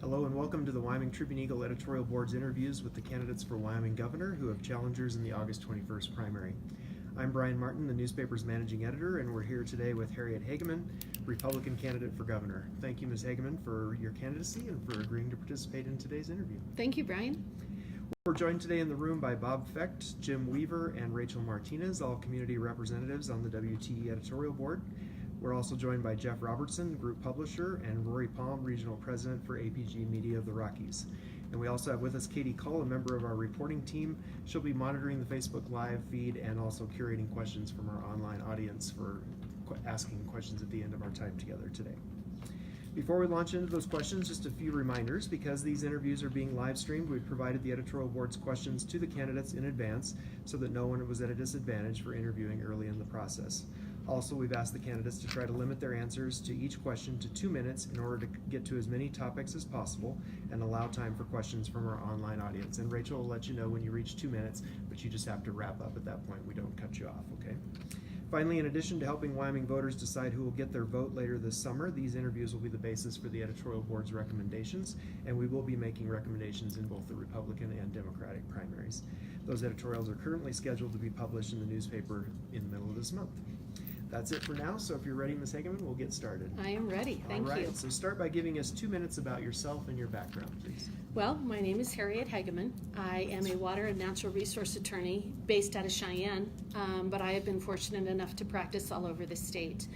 Hello and welcome to the Wyoming Tribune Eagle Editorial Board's interviews with the candidates for Wyoming Governor who have challengers in the August 21st primary. I'm Brian Martin, the newspaper's managing editor, and we're here today with Harriet Hageman, Republican candidate for governor. Thank you, Ms. Hageman, for your candidacy and for agreeing to participate in today's interview. Thank you, Brian. We're joined today in the room by Bob Fecht, Jim Weaver, and Rachel Martinez, all community representatives on the WTE editorial board. We're also joined by Jeff Robertson, group publisher, and Rory Palm, regional president for APG Media of the Rockies. And we also have with us Katie Cull, a member of our reporting team. She'll be monitoring the Facebook Live feed and also curating questions from our online audience for asking questions at the end of our time together today. Before we launch into those questions, just a few reminders. Because these interviews are being live streamed, we've provided the editorial board's questions to the candidates in advance so that no one was at a disadvantage for interviewing early in the process. Also, we've asked the candidates to try to limit their answers to each question to 2 minutes in order to get to as many topics as possible and allow time for questions from our online audience. And Rachel will let you know when you reach 2 minutes, but you just have to wrap up at that point. We don't cut you off, okay? Finally, in addition to helping Wyoming voters decide who will get their vote later this summer, these interviews will be the basis for the editorial board's recommendations, and we will be making recommendations in both the Republican and Democratic primaries. Those editorials are currently scheduled to be published in the newspaper in the middle of this month. That's it for now, so if you're ready, Ms. Hageman, we'll get started. I am ready, thank you. All right, so start by giving us 2 minutes about yourself and your background, please. Well, my name is Harriet Hageman. I am a water and natural resource attorney based out of Cheyenne, but I have been fortunate enough to practice all over the state.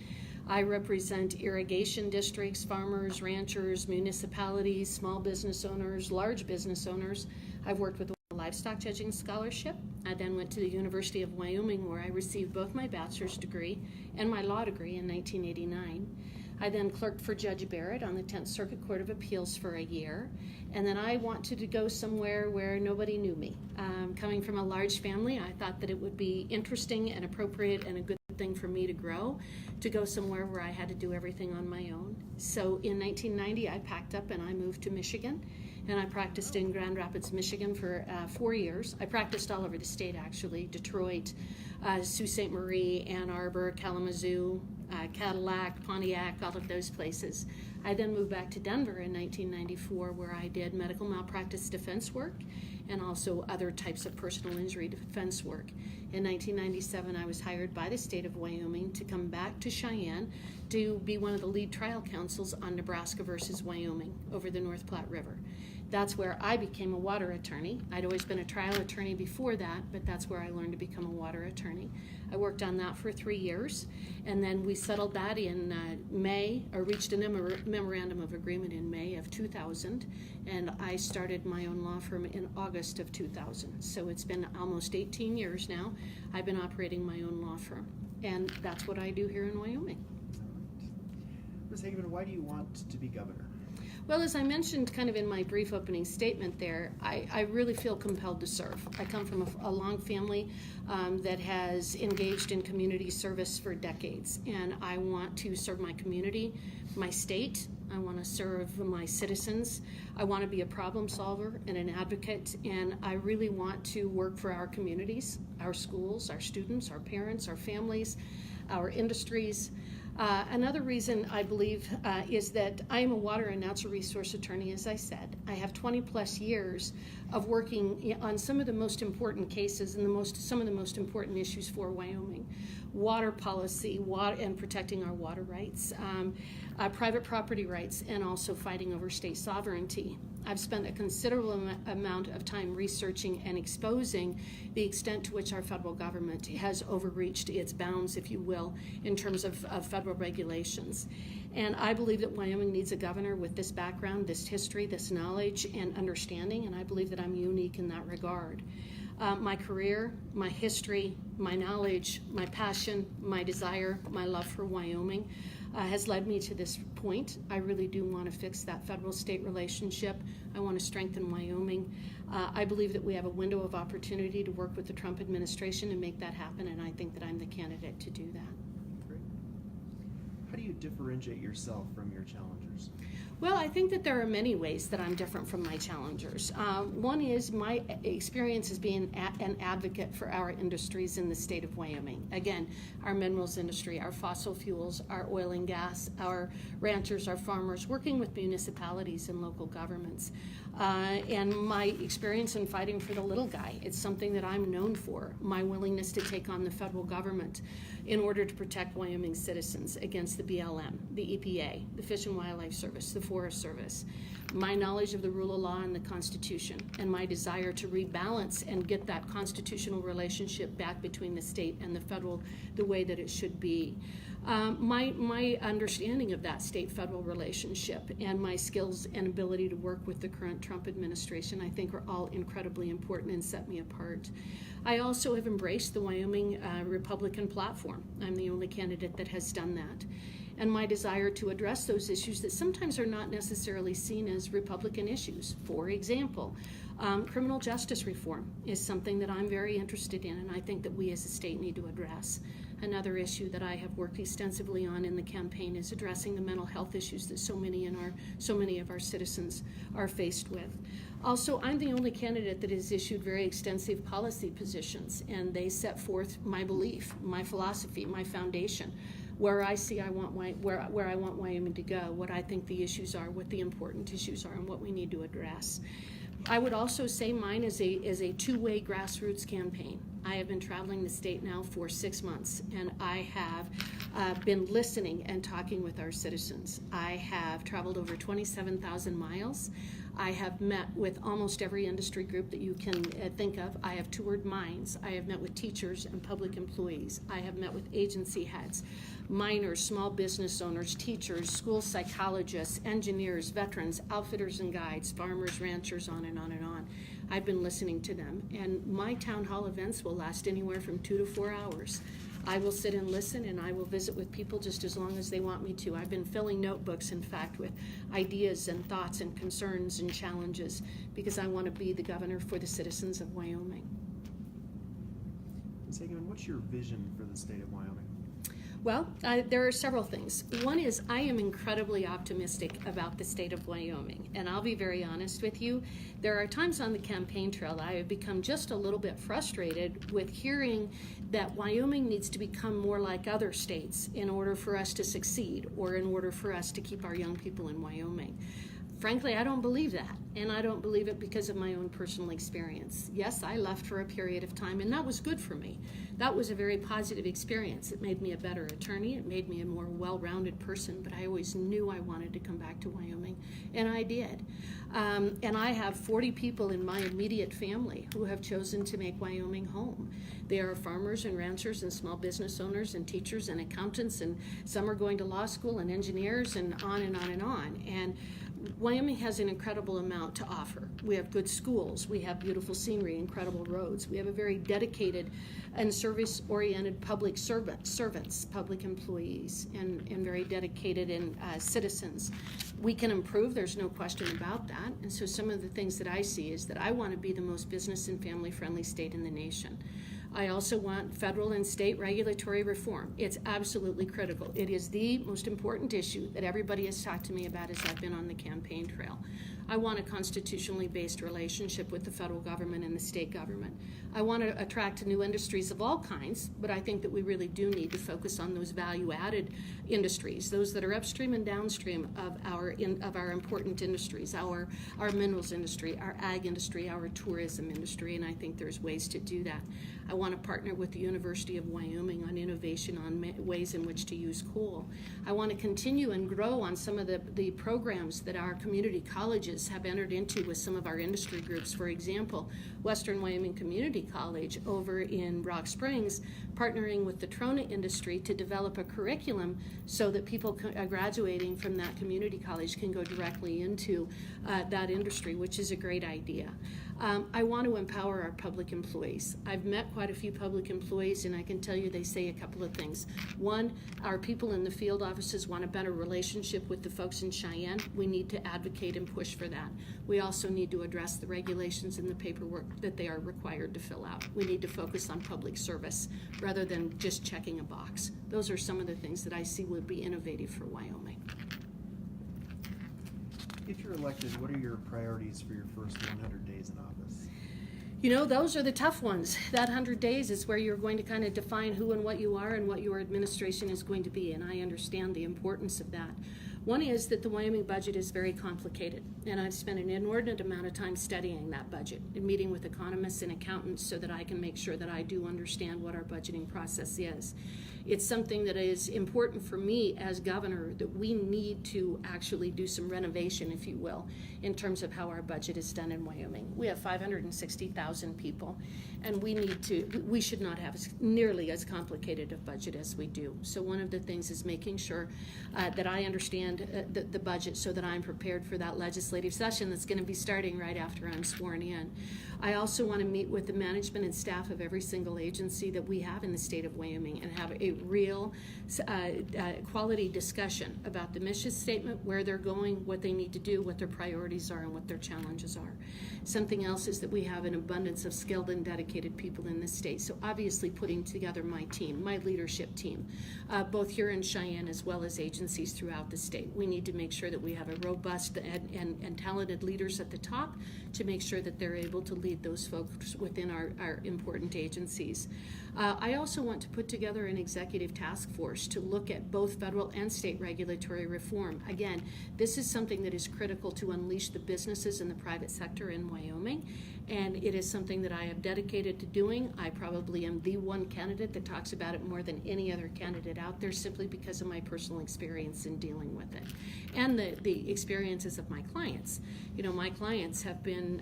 I represent irrigation districts, farmers, ranchers, municipalities, small business owners, large business owners. I've worked with a livestock judging scholarship. I then went to the University of Wyoming where I received both my bachelor's degree and my law degree in 1989. I then clerked for Judge Barrett on the 10th Circuit Court of Appeals for a year, and then I wanted to go somewhere where nobody knew me. Coming from a large family, I thought that it would be interesting and appropriate and a good thing for me to grow, to go somewhere where I had to do everything on my own. So in 1990, I packed up and I moved to Michigan, and I practiced in Grand Rapids, Michigan for 4 years. I practiced all over the state, actually: Detroit, Sault Ste. Marie, Ann Arbor, Kalamazoo, Cadillac, Pontiac, all of those places. I then moved back to Denver in 1994, where I did medical malpractice defense work and also other types of personal injury defense work. In 1997, I was hired by the state of Wyoming to come back to Cheyenne to be one of the lead trial counsels on Nebraska versus Wyoming over the North Platte River. That's where I became a water attorney. I'd always been a trial attorney before that, but that's where I learned to become a water attorney. I worked on that for 3 years, and then we settled that in reached a memorandum of agreement in May of 2000, and I started my own law firm in August of 2000. So it's been almost 18 years now. I've been operating my own law firm, and that's what I do here in Wyoming. Ms. Hageman, why do you want to be governor? Well, as I mentioned kind of in my brief opening statement there, I really feel compelled to serve. I come from a long family that has engaged in community service for decades, and I want to serve my community, my state. I want to serve my citizens. I want to be a problem solver and an advocate, and I really want to work for our communities, our schools, our students, our parents, our families, our industries. Another reason I believe is that I am a water and natural resource attorney, as I said. I have 20 plus years of working on some of the most important cases and some of the most important issues for Wyoming. Water policy, and protecting our water rights, private property rights, and also fighting over state sovereignty. I've spent a considerable amount of time researching and exposing the extent to which our federal government has overreached its bounds, if you will, in terms of federal regulations. And I believe that Wyoming needs a governor with this background, this history, this knowledge and understanding, and I believe that I'm unique in that regard. My career, my history, my knowledge, my passion, my desire, my love for Wyoming has led me to this point. I really do want to fix that federal-state relationship. I want to strengthen Wyoming. I believe that we have a window of opportunity to work with the Trump administration and make that happen, and I think that I'm the candidate to do that. Great. How do you differentiate yourself from your challengers? Well, I think that there are many ways that I'm different from my challengers. One is my experience as being an advocate for our industries in the state of Wyoming. Again, our minerals industry, our fossil fuels, our oil and gas, our ranchers, our farmers, working with municipalities and local governments. And my experience in fighting for the little guy, it's something that I'm known for. My willingness to take on the federal government in order to protect Wyoming citizens against the BLM, the EPA, the Fish and Wildlife Service, the Forest Service, my knowledge of the rule of law and the Constitution, and my desire to rebalance and get that constitutional relationship back between the state and the federal the way that it should be. My understanding of that state-federal relationship and my skills and ability to work with the current Trump administration, I think, are all incredibly important and set me apart. I also have embraced the Wyoming Republican platform. I'm the only candidate that has done that. And my desire to address those issues that sometimes are not necessarily seen as Republican issues. For example, criminal justice reform is something that I'm very interested in, and I think that we as a state need to address. Another issue that I have worked extensively on in the campaign is addressing the mental health issues that so many of our citizens are faced with. Also, I'm the only candidate that has issued very extensive policy positions, and they set forth my belief, my philosophy, my foundation, where I see where I want Wyoming to go, what I think the issues are, what the important issues are, and what we need to address. I would also say mine is a two-way grassroots campaign. I have been traveling the state now for 6 months, and I have been listening and talking with our citizens. I have traveled over 27,000 miles. I have met with almost every industry group that you can think of. I have toured mines. I have met with teachers and public employees. I have met with agency heads, miners, small business owners, teachers, school psychologists, engineers, veterans, outfitters and guides, farmers, ranchers, on and on and on. I've been listening to them, and my town hall events will last anywhere from 2 to 4 hours. I will sit and listen, and I will visit with people just as long as they want me to. I've been filling notebooks, in fact, with ideas and thoughts and concerns and challenges, because I want to be the governor for the citizens of Wyoming. Ms. Hageman, what's your vision for the state of Wyoming? Well, there are several things. One is I am incredibly optimistic about the state of Wyoming, and I'll be very honest with you. There are times on the campaign trail I have become just a little bit frustrated with hearing that Wyoming needs to become more like other states in order for us to succeed, or in order for us to keep our young people in Wyoming. Frankly, I don't believe that, and I don't believe it because of my own personal experience. Yes, I left for a period of time, and that was good for me. That was a very positive experience. It made me a better attorney. It made me a more well-rounded person, but I always knew I wanted to come back to Wyoming, and I did. And I have 40 people in my immediate family who have chosen to make Wyoming home. They are farmers and ranchers and small business owners and teachers and accountants, and some are going to law school and engineers and on and on and on. And Wyoming has an incredible amount to offer. We have good schools, we have beautiful scenery, incredible roads, we have a very dedicated and service-oriented public servants, public employees, and very dedicated citizens. We can improve, there's no question about that, and so some of the things that I see is that I want to be the most business and family-friendly state in the nation. I also want federal and state regulatory reform. It's absolutely critical. It is the most important issue that everybody has talked to me about as I've been on the campaign trail. I want a constitutionally based relationship with the federal government and the state government. I want to attract new industries of all kinds, but I think that we really do need to focus on those value-added industries, those that are upstream and downstream of our important industries, our minerals industry, our ag industry, our tourism industry, and I think there's ways to do that. I want to partner with the University of Wyoming on innovation on ways in which to use coal. I want to continue and grow on some of the programs that our community colleges have entered into with some of our industry groups. For example, Western Wyoming Community College over in Rock Springs, partnering with the Trona industry to develop a curriculum so that people graduating from that community college can go directly into that industry, which is a great idea. I want to empower our public employees. I've met quite a few public employees, and I can tell you they say a couple of things. One, our people in the field offices want a better relationship with the folks in Cheyenne. We need to advocate and push for that. We also need to address the regulations and the paperwork that they are required to fill out. We need to focus on public service rather than just checking a box. Those are some of the things that I see would be innovative for Wyoming. If you're elected, what are your priorities for your first 100 days in office? You know, those are the tough ones. That 100 days is where you're going to kind of define who and what you are and what your administration is going to be, and I understand the importance of that. One is that the Wyoming budget is very complicated, and I've spent an inordinate amount of time studying that budget and meeting with economists and accountants so that I can make sure that I do understand what our budgeting process is. It's something that is important for me as governor, that we need to actually do some renovation, if you will, in terms of how our budget is done in Wyoming. We have 560,000 people, and we should not have nearly as complicated a budget as we do. So one of the things is making sure that I understand the budget so that I'm prepared for that legislative session that's going to be starting right after I'm sworn in. I also want to meet with the management and staff of every single agency that we have in the state of Wyoming and have a real quality discussion about the mission statement, where they're going, what they need to do, what their priorities are, and what their challenges are. Something else is that we have an abundance of skilled and dedicated people in this state. So obviously putting together my team, my leadership team, both here in Cheyenne as well as agencies throughout the state. We need to make sure that we have a robust and talented leaders at the top to make sure that they're able to lead those folks within our important agencies. I also want to put together an executive task force to look at both federal and state regulatory reform. Again, this is something that is critical to unleash the businesses in the private sector in Wyoming, and it is something that I have dedicated to doing. I probably am the one candidate that talks about it more than any other candidate out there, simply because of my personal experience in dealing with it and the experiences of my clients. You know, my clients have been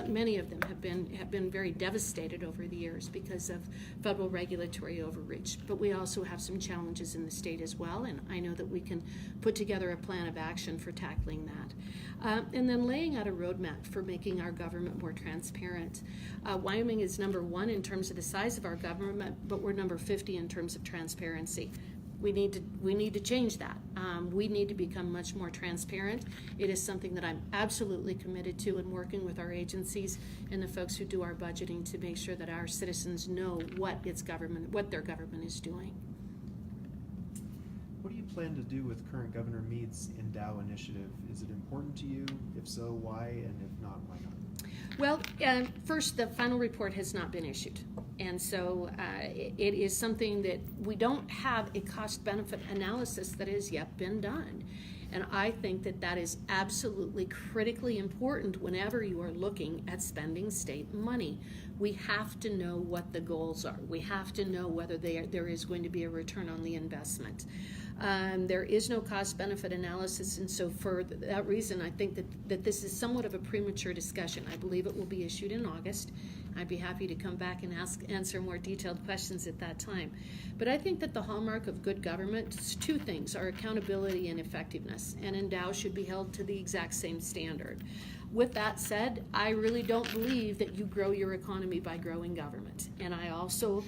many of them have been very devastated over the years because of federal regulatory overreach. But we also have some challenges in the state as well, and I know that we can put together a plan of action for tackling that. And then laying out a roadmap for making our government more transparent. Wyoming is number 1 in terms of the size of our government, but we're number 50 in terms of transparency. We need to change that. We need to become much more transparent. It is something that I'm absolutely committed to, and working with our agencies and the folks who do our budgeting to make sure that our citizens know what their government is doing. What do you plan to do with current Governor Mead's Endow initiative? Is it important to you? If so, why? And if not, why not? Well, first, the final report has not been issued. And so it is something that we don't have a cost-benefit analysis that has yet been done. And I think that that is absolutely critically important whenever you are looking at spending state money. We have to know what the goals are. We have to know whether there is going to be a return on the investment. There is no cost-benefit analysis, and so for that reason, I think that this is somewhat of a premature discussion. I believe it will be issued in August. I'd be happy to come back and answer more detailed questions at that time. But I think that the hallmark of good government is 2 things, are accountability and effectiveness, and Endow should be held to the exact same standard. With that said, I really don't believe that you grow your economy by growing government. And I also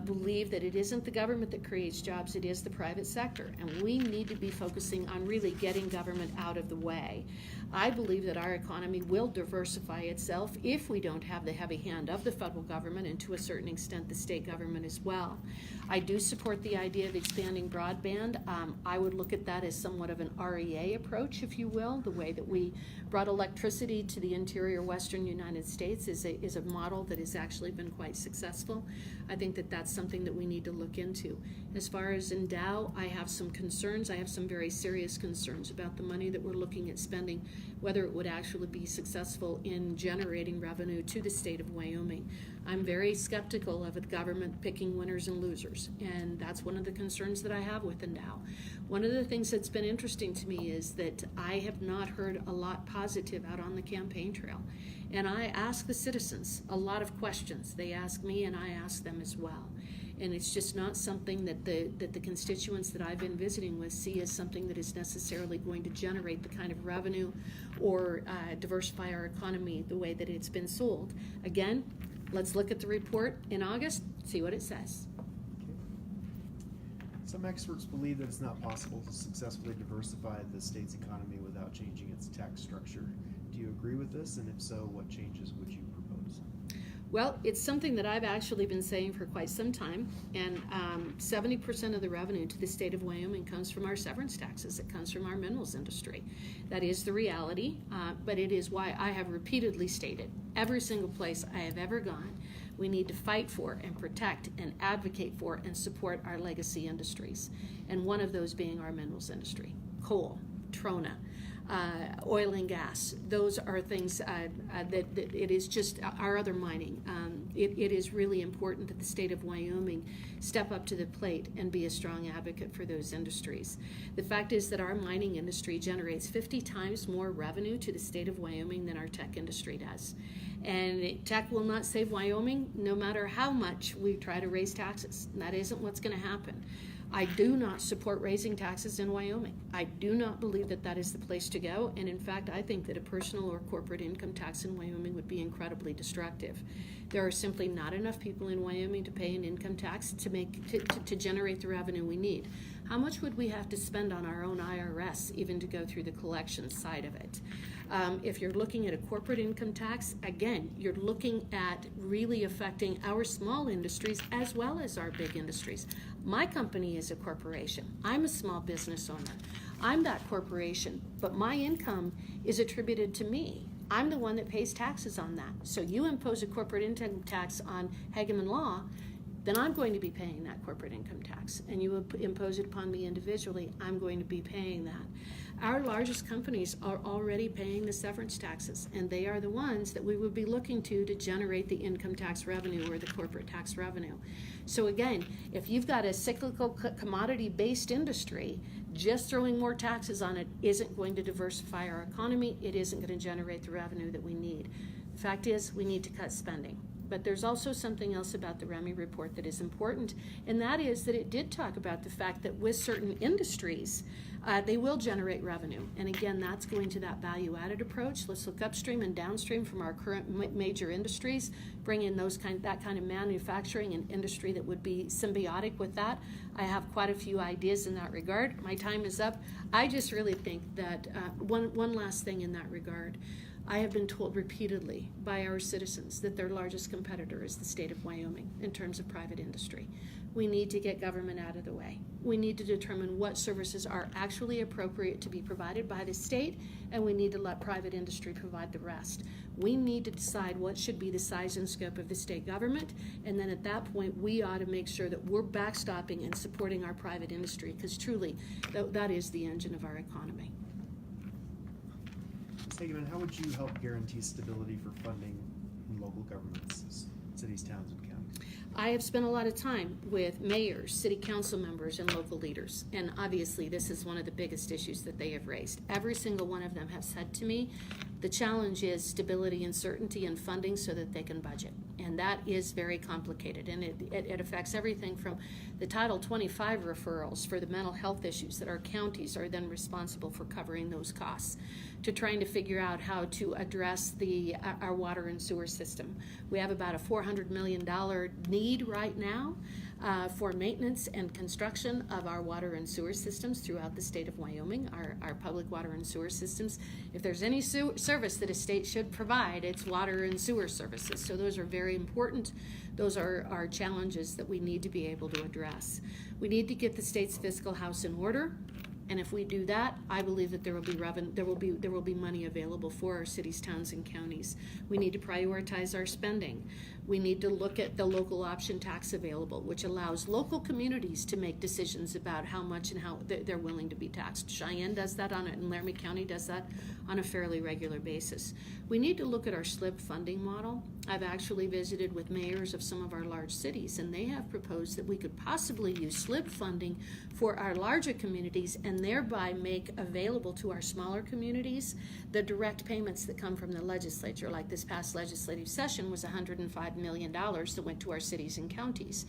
believe that it isn't the government that creates jobs, it is the private sector. And we need to be focusing on really getting government out of the way. I believe that our economy will diversify itself if we don't have the heavy hand of the federal government, and to a certain extent the state government as well. I do support the idea of expanding broadband. I would look at that as somewhat of an REA approach, if you will. The way that we brought electricity to the interior western United States is a model that has actually been quite successful. I think that that's something that we need to look into. As far as Endow, I have some concerns. I have some very serious concerns about the money that we're looking at spending, whether it would actually be successful in generating revenue to the state of Wyoming. I'm very skeptical of the government picking winners and losers, and that's one of the concerns that I have with Endow. One of the things that's been interesting to me is that I have not heard a lot positive out on the campaign trail, and I ask the citizens a lot of questions. They ask me, and I ask them as well. And it's just not something that the constituents that I've been visiting with see as something that is necessarily going to generate the kind of revenue or diversify our economy the way that it's been sold. Again, let's look at the report in August, see what it says. Okay. Some experts believe that it's not possible to successfully diversify the state's economy without changing its tax structure. Do you agree with this? And if so, what changes would you propose? Well, it's something that I've actually been saying for quite some time, and 70% of the revenue to the state of Wyoming comes from our severance taxes. It comes from our minerals industry. That is the reality, but it is why I have repeatedly stated, every single place I have ever gone, we need to fight for and protect and advocate for and support our legacy industries, and one of those being our minerals industry. Coal, trona, oil and gas. Those are things that it is just our other mining. It is really important that the state of Wyoming step up to the plate and be a strong advocate for those industries. The fact is that our mining industry generates 50 times more revenue to the state of Wyoming than our tech industry does. And tech will not save Wyoming no matter how much we try to raise taxes. And that isn't what's going to happen. I do not support raising taxes in Wyoming. I do not believe that that is the place to go, and in fact, I think that a personal or corporate income tax in Wyoming would be incredibly destructive. There are simply not enough people in Wyoming to pay an income tax to generate the revenue we need. How much would we have to spend on our own IRS even to go through the collection side of it? If you're looking at a corporate income tax, again, you're looking at really affecting our small industries as well as our big industries. My company is a corporation. I'm a small business owner. I'm that corporation, but my income is attributed to me. I'm the one that pays taxes on that. So you impose a corporate income tax on Hageman law, then I'm going to be paying that corporate income tax. And you impose it upon me individually, I'm going to be paying that. Our largest companies are already paying the severance taxes, and they are the ones that we would be looking to generate the income tax revenue or the corporate tax revenue. So again, if you've got a cyclical commodity-based industry, just throwing more taxes on it isn't going to diversify our economy. It isn't going to generate the revenue that we need. The fact is, we need to cut spending. But there's also something else about the REMI report that is important, and that is that it did talk about the fact that with certain industries, they will generate revenue. And again, that's going to that value-added approach. Let's look upstream and downstream from our current major industries, bring in that kind of manufacturing and industry that would be symbiotic with that. I have quite a few ideas in that regard. My time is up. I just really think that one last thing in that regard. I have been told repeatedly by our citizens that their largest competitor is the state of Wyoming in terms of private industry. We need to get government out of the way. We need to determine what services are actually appropriate to be provided by the state, and we need to let private industry provide the rest. We need to decide what should be the size and scope of the state government, and then at that point we ought to make sure that we're backstopping and supporting our private industry, because truly that is the engine of our economy. Hageman, how would you help guarantee stability for funding in local governments, cities, towns, and counties? I have spent a lot of time with mayors, city council members, and local leaders, and obviously this is one of the biggest issues that they have raised. Every single one of them have said to me, the challenge is stability and certainty and funding so that they can budget. And that is very complicated, and it affects everything from the Title 25 referrals for the mental health issues that our counties are then responsible for covering those costs, to trying to figure out how to address our water and sewer system. We have about a $400 million need right now for maintenance and construction of our water and sewer systems throughout the state of Wyoming, our public water and sewer systems. If there's any service that a state should provide, it's water and sewer services. So those are very important. Those are challenges that we need to be able to address. We need to get the state's fiscal house in order. And if we do that, I believe that there will be money available for our cities, towns, and counties. We need to prioritize our spending. We need to look at the local option tax available, which allows local communities to make decisions about how much and how they're willing to be taxed. Cheyenne does that and Laramie County does that on a fairly regular basis. We need to look at our SLIP funding model. I've actually visited with mayors of some of our large cities, and they have proposed that we could possibly use SLIP funding for our larger communities and thereby make available to our smaller communities the direct payments that come from the legislature. Like this past legislative session was $105 million that went to our cities and counties.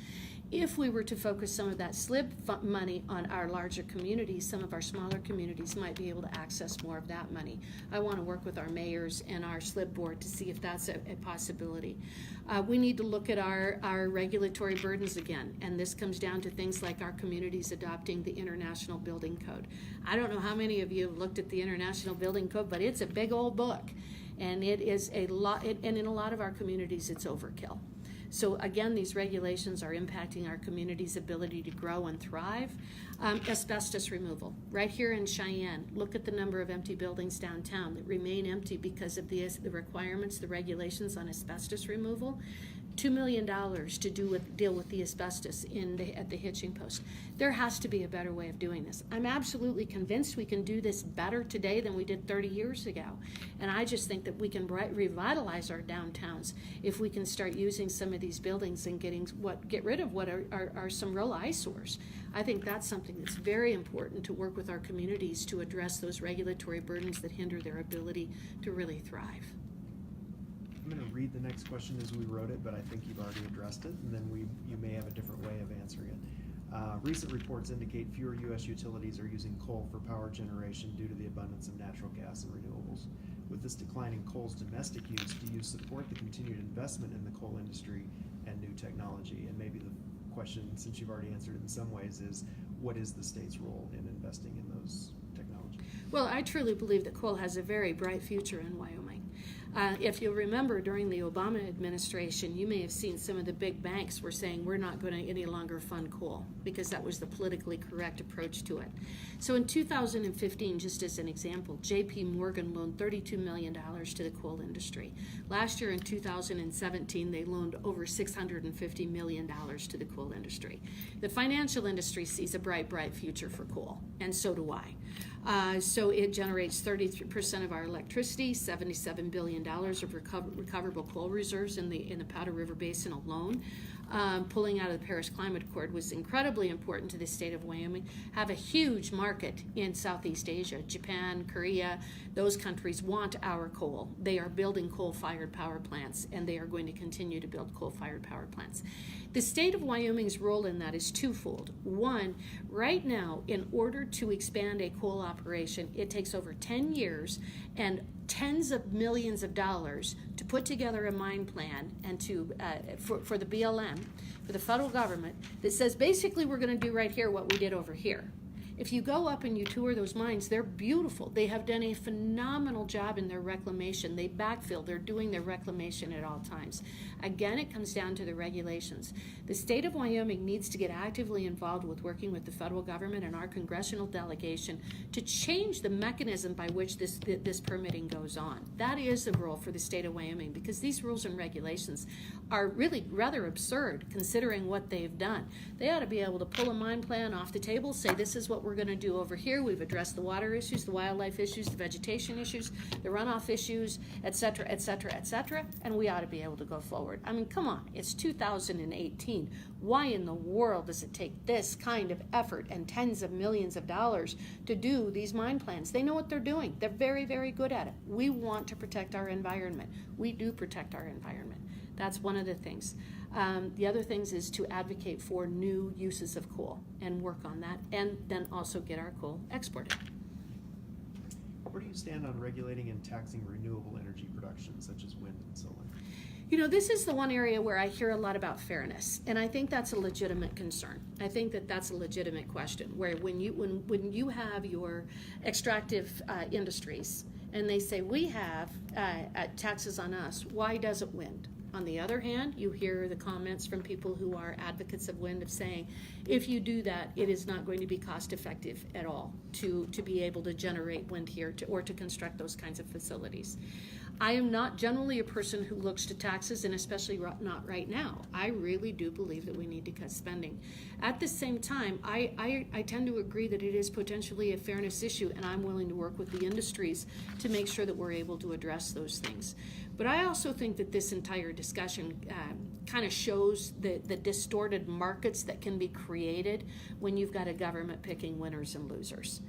if we were to focus some of that SLIB money on our larger communities, some of our smaller communities might be able to access more of that money. I want to work with our mayors and our SLIB board to see if that's a possibility. We need to look at our regulatory burdens again, and this comes down to things like our communities adopting the International Building Code. I don't know how many of you have looked at the International Building Code, but it's a big old book, and it is a lot, and in a lot of our communities it's overkill. So again, these regulations are impacting our community's ability to grow and thrive. Asbestos removal. Right here in Cheyenne, look at the number of empty buildings downtown that remain empty because of the requirements, the regulations on asbestos removal. $2 million to deal with the asbestos at the hitching post. There has to be a better way of doing this. I'm absolutely convinced we can do this better today than we did 30 years ago. And I just think that we can revitalize our downtowns if we can start using some of these buildings and get rid of what are some real eyesores. I think that's something that's very important to work with our communities to address those regulatory burdens that hinder their ability to really thrive. I'm going to read the next question as we wrote it, but I think you've already addressed it, and then you may have a different way of answering it. Recent reports indicate fewer U.S. utilities are using coal for power generation due to the abundance of natural gas and renewables. With this decline in coal's domestic use, do you support the continued investment in the coal industry and new technology? And maybe the question, since you've already answered it in some ways, is what is the state's role in investing in those technologies? Well, I truly believe that coal has a very bright future in Wyoming. If you'll remember, during the Obama administration, you may have seen some of the big banks were saying we're not going to any longer fund coal because that was the politically correct approach to it. So in 2015, just as an example, J.P. Morgan loaned $32 million to the coal industry. Last year in 2017, they loaned over $650 million to the coal industry. The financial industry sees a bright, bright future for coal, and so do I. So it generates 33% of our electricity, $77 billion of recoverable coal reserves in the Powder River Basin alone. Pulling out of the Paris Climate Accord was incredibly important to the state of Wyoming. Have a huge market in Southeast Asia. Japan, Korea, those countries want our coal. They are building coal-fired power plants, and they are going to continue to build coal-fired power plants. The state of Wyoming's role in that is twofold. One, right now, in order to expand a coal operation, it takes over 10 years and tens of millions of dollars to put together a mine plan and for the BLM, for the federal government, that says basically we're going to do right here what we did over here. If you go up and you tour those mines, they're beautiful. They have done a phenomenal job in their reclamation. They backfill. They're doing their reclamation at all times. Again, it comes down to the regulations. The state of Wyoming needs to get actively involved with working with the federal government and our congressional delegation to change the mechanism by which this permitting goes on. That is the role for the state of Wyoming, because these rules and regulations are really rather absurd considering what they've done. They ought to be able to pull a mine plan off the table, say this is what we're going to do over here. We've addressed the water issues, the wildlife issues, the vegetation issues, the runoff issues, et cetera, et cetera, et cetera, and we ought to be able to go forward. I mean, come on, it's 2018. Why in the world does it take this kind of effort and tens of millions of dollars to do these mine plans? They know what they're doing. They're very, very good at it. We want to protect our environment. We do protect our environment. That's one of the things. The other things is to advocate for new uses of coal and work on that, and then also get our coal exported. Where do you stand on regulating and taxing renewable energy production, such as wind and solar? You know, this is the one area where I hear a lot about fairness, and I think that's a legitimate concern. I think that that's a legitimate question, where when you have your extractive industries, and they say, we have taxes on us, why doesn't wind? On the other hand, you hear the comments from people who are advocates of wind of saying, if you do that, it is not going to be cost effective at all to be able to generate wind here or to construct those kinds of facilities. I am not generally a person who looks to taxes, and especially not right now. I really do believe that we need to cut spending. At the same time, I tend to agree that it is potentially a fairness issue, and I'm willing to work with the industries to make sure that we're able to address those things. But I also think that this entire discussion kind of shows the distorted markets that can be created when you've got a government picking winners and losers.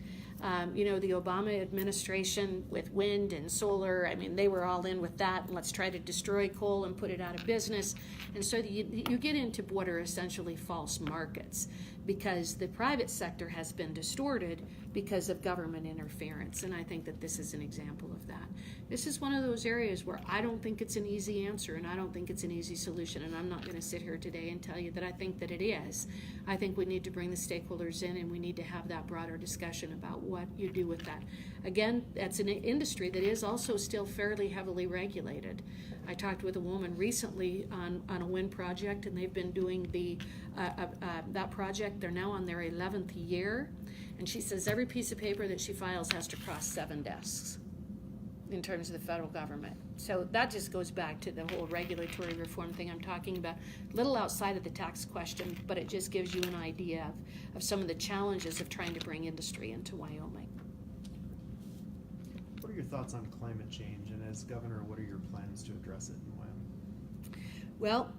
The Obama administration with wind and solar, I mean, they were all in with that, and let's try to destroy coal and put it out of business. And so you get into what are essentially false markets, because the private sector has been distorted because of government interference. And I think that this is an example of that. This is one of those areas where I don't think it's an easy answer, and I don't think it's an easy solution. And I'm not going to sit here today and tell you that I think that it is. I think we need to bring the stakeholders in, and we need to have that broader discussion about what you do with that. Again, that's an industry that is also still fairly heavily regulated. I talked with a woman recently on a wind project, and they've been doing that project. They're now on their 11th year, and she says every piece of paper that she files has to cross 7 desks in terms of the federal government. So that just goes back to the whole regulatory reform thing I'm talking about, a little outside of the tax question, but it just gives you an idea of some of the challenges of trying to bring industry into Wyoming. What are your thoughts on climate change, and as governor, what are your plans to address it in Wyoming? Well,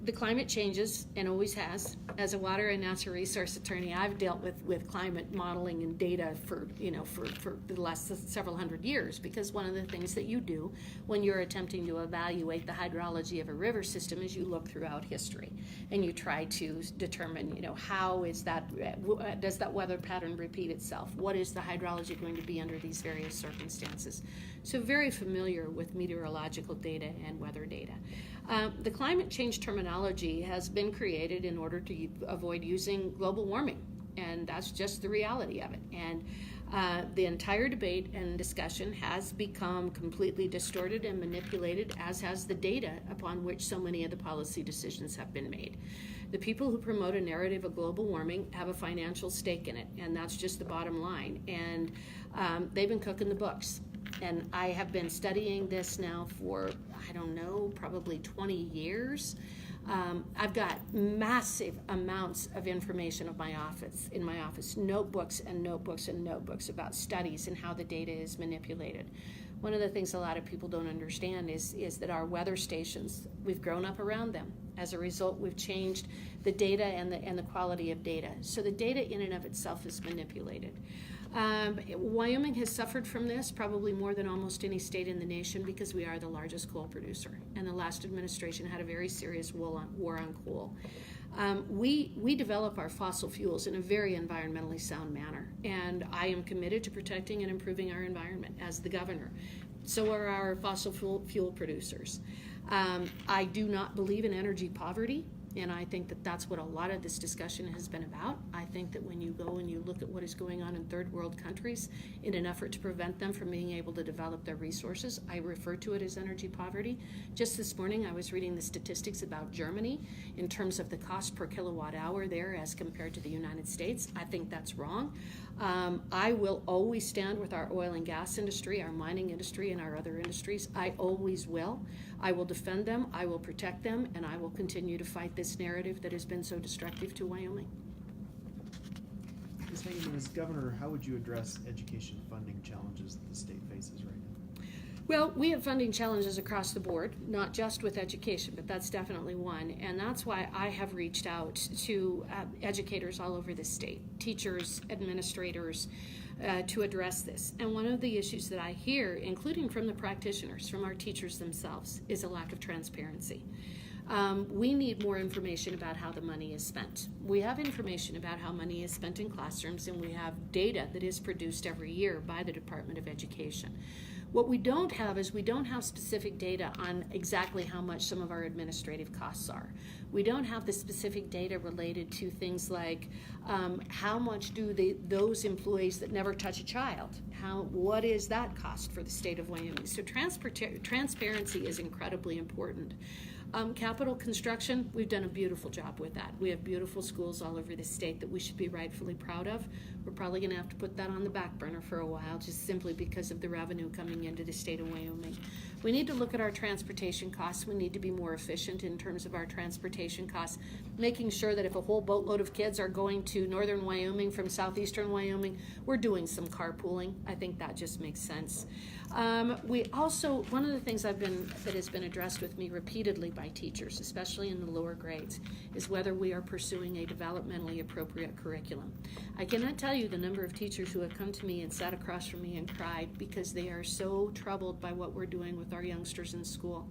the climate changes and always has. As a water and natural resource attorney, I've dealt with climate modeling and data for the last several hundred years, because one of the things that you do when you're attempting to evaluate the hydrology of a river system is you look throughout history and you try to determine, how is that, does that weather pattern repeat itself? What is the hydrology going to be under these various circumstances? So very familiar with meteorological data and weather data. The climate change terminology has been created in order to avoid using global warming, and that's just the reality of it. And the entire debate and discussion has become completely distorted and manipulated, as has the data upon which so many of the policy decisions have been made. The people who promote a narrative of global warming have a financial stake in it, and that's just the bottom line. And they've been cooking the books. And I have been studying this now for, probably 20 years. I've got massive amounts of information in my office, notebooks and notebooks and notebooks about studies and how the data is manipulated. One of the things a lot of people don't understand is that our weather stations, we've grown up around them. As a result, we've changed the data and the quality of data. So the data in and of itself is manipulated. Wyoming has suffered from this probably more than almost any state in the nation, because we are the largest coal producer, and the last administration had a very serious war on coal. We develop our fossil fuels in a very environmentally sound manner, and I am committed to protecting and improving our environment as the governor. So are our fossil fuel producers. I do not believe in energy poverty. And I think that that's what a lot of this discussion has been about. I think that when you go and you look at what is going on in third world countries in an effort to prevent them from being able to develop their resources, I refer to it as energy poverty. Just this morning I was reading the statistics about Germany in terms of the cost per kilowatt hour there as compared to the United States. I think that's wrong. I will always stand with our oil and gas industry, our mining industry, and our other industries. I always will. I will defend them, I will protect them, and I will continue to fight this narrative that has been so destructive to Wyoming. Ms. Hageman, as governor, how would you address education funding challenges that the state faces right now? Well, we have funding challenges across the board, not just with education, but that's definitely one. And that's why I have reached out to educators all over the state, teachers, administrators, to address this. And one of the issues that I hear, including from the practitioners, from our teachers themselves, is a lack of transparency. We need more information about how the money is spent. We have information about how money is spent in classrooms, and we have data that is produced every year by the Department of Education. What we don't have is we don't have specific data on exactly how much some of our administrative costs are. We don't have the specific data related to things like how much do those employees that never touch a child, what is that cost for the state of Wyoming? So transparency is incredibly important. Capital construction, we've done a beautiful job with that. We have beautiful schools all over the state that we should be rightfully proud of. We're probably going to have to put that on the back burner for a while, just simply because of the revenue coming into the state of Wyoming. We need to look at our transportation costs. We need to be more efficient in terms of our transportation costs, making sure that if a whole boatload of kids are going to northern Wyoming from southeastern Wyoming, we're doing some carpooling. I think that just makes sense. We also, one of the things that has been addressed with me repeatedly by by teachers, especially in the lower grades, is whether we are pursuing a developmentally appropriate curriculum. I cannot tell you the number of teachers who have come to me and sat across from me and cried because they are so troubled by what we're doing with our youngsters in school.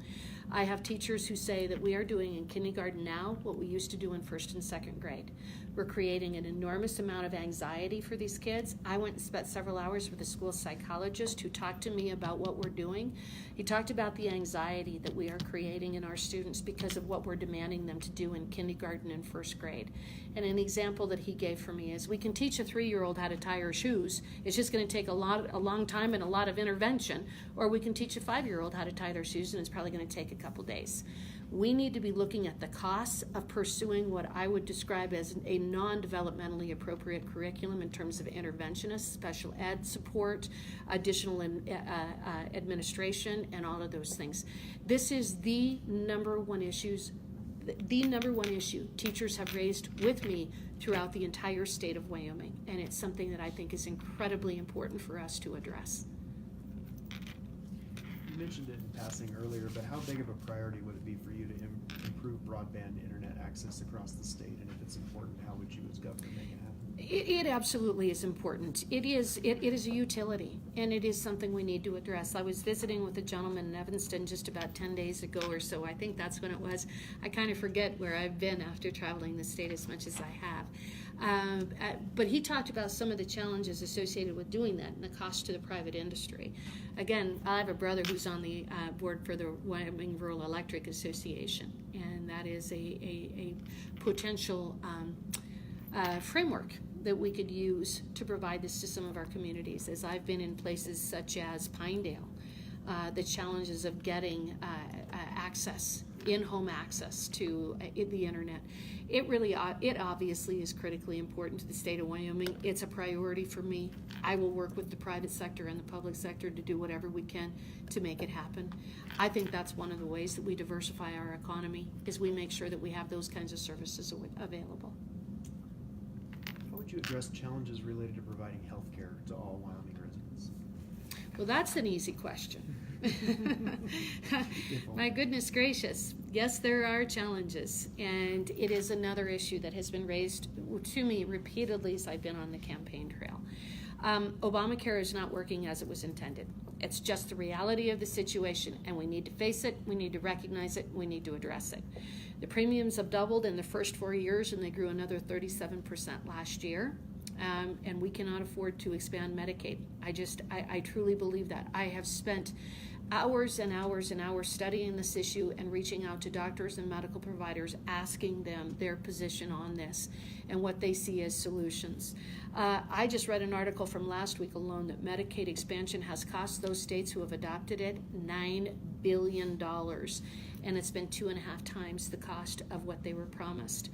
I have teachers who say that we are doing in kindergarten now what we used to do in first and second grade. We're creating an enormous amount of anxiety for these kids. I went and spent several hours with a school psychologist who talked to me about what we're doing. He talked about the anxiety that we are creating in our students because of what we're demanding them to do in kindergarten and first grade. And an example that he gave for me is we can teach a 3-year-old how to tie her shoes. It's just going to take a long time and a lot of intervention. Or we can teach a 5-year-old how to tie their shoes, and it's probably going to take a couple days. We need to be looking at the costs of pursuing what I would describe as a non-developmentally appropriate curriculum in terms of interventionists, special ed support, additional administration, and all of those things. This is the number one issue teachers have raised with me throughout the entire state of Wyoming, and it's something that I think is incredibly important for us to address. You mentioned it in passing earlier, but how big of a priority would it be for you to improve broadband internet access across the state? And if it's important, how would you as governor make it happen? It absolutely is important. It is a utility, and it is something we need to address. I was visiting with a gentleman in Evanston just about 10 days ago or so. I think that's when it was. I kind of forget where I've been after traveling the state as much as I have. But he talked about some of the challenges associated with doing that and the cost to the private industry. Again, I have a brother who's on the board for the Wyoming Rural Electric Association, and that is a potential framework that we could use to provide this to some of our communities. As I've been in places such as Pinedale, the challenges of getting access, in-home access to the internet. It obviously is critically important to the state of Wyoming. It's a priority for me. I will work with the private sector and the public sector to do whatever we can to make it happen. I think that's one of the ways that we diversify our economy, is we make sure that we have those kinds of services available. How would you address challenges related to providing health care to all Wyoming residents? Well, that's an easy question. My goodness gracious. Yes, there are challenges, and it is another issue that has been raised to me repeatedly as I've been on the campaign trail. Obamacare is not working as it was intended. It's just the reality of the situation, and we need to face it, we need to recognize it, we need to address it. The premiums have doubled in the first 4 years, and they grew another 37% last year. And we cannot afford to expand Medicaid. I truly believe that. I have spent hours and hours and hours studying this issue and reaching out to doctors and medical providers, asking them their position on this and what they see as solutions. I just read an article from last week alone that Medicaid expansion has cost those states who have adopted it $9 billion, and it's been 2.5 times the cost of what they were promised.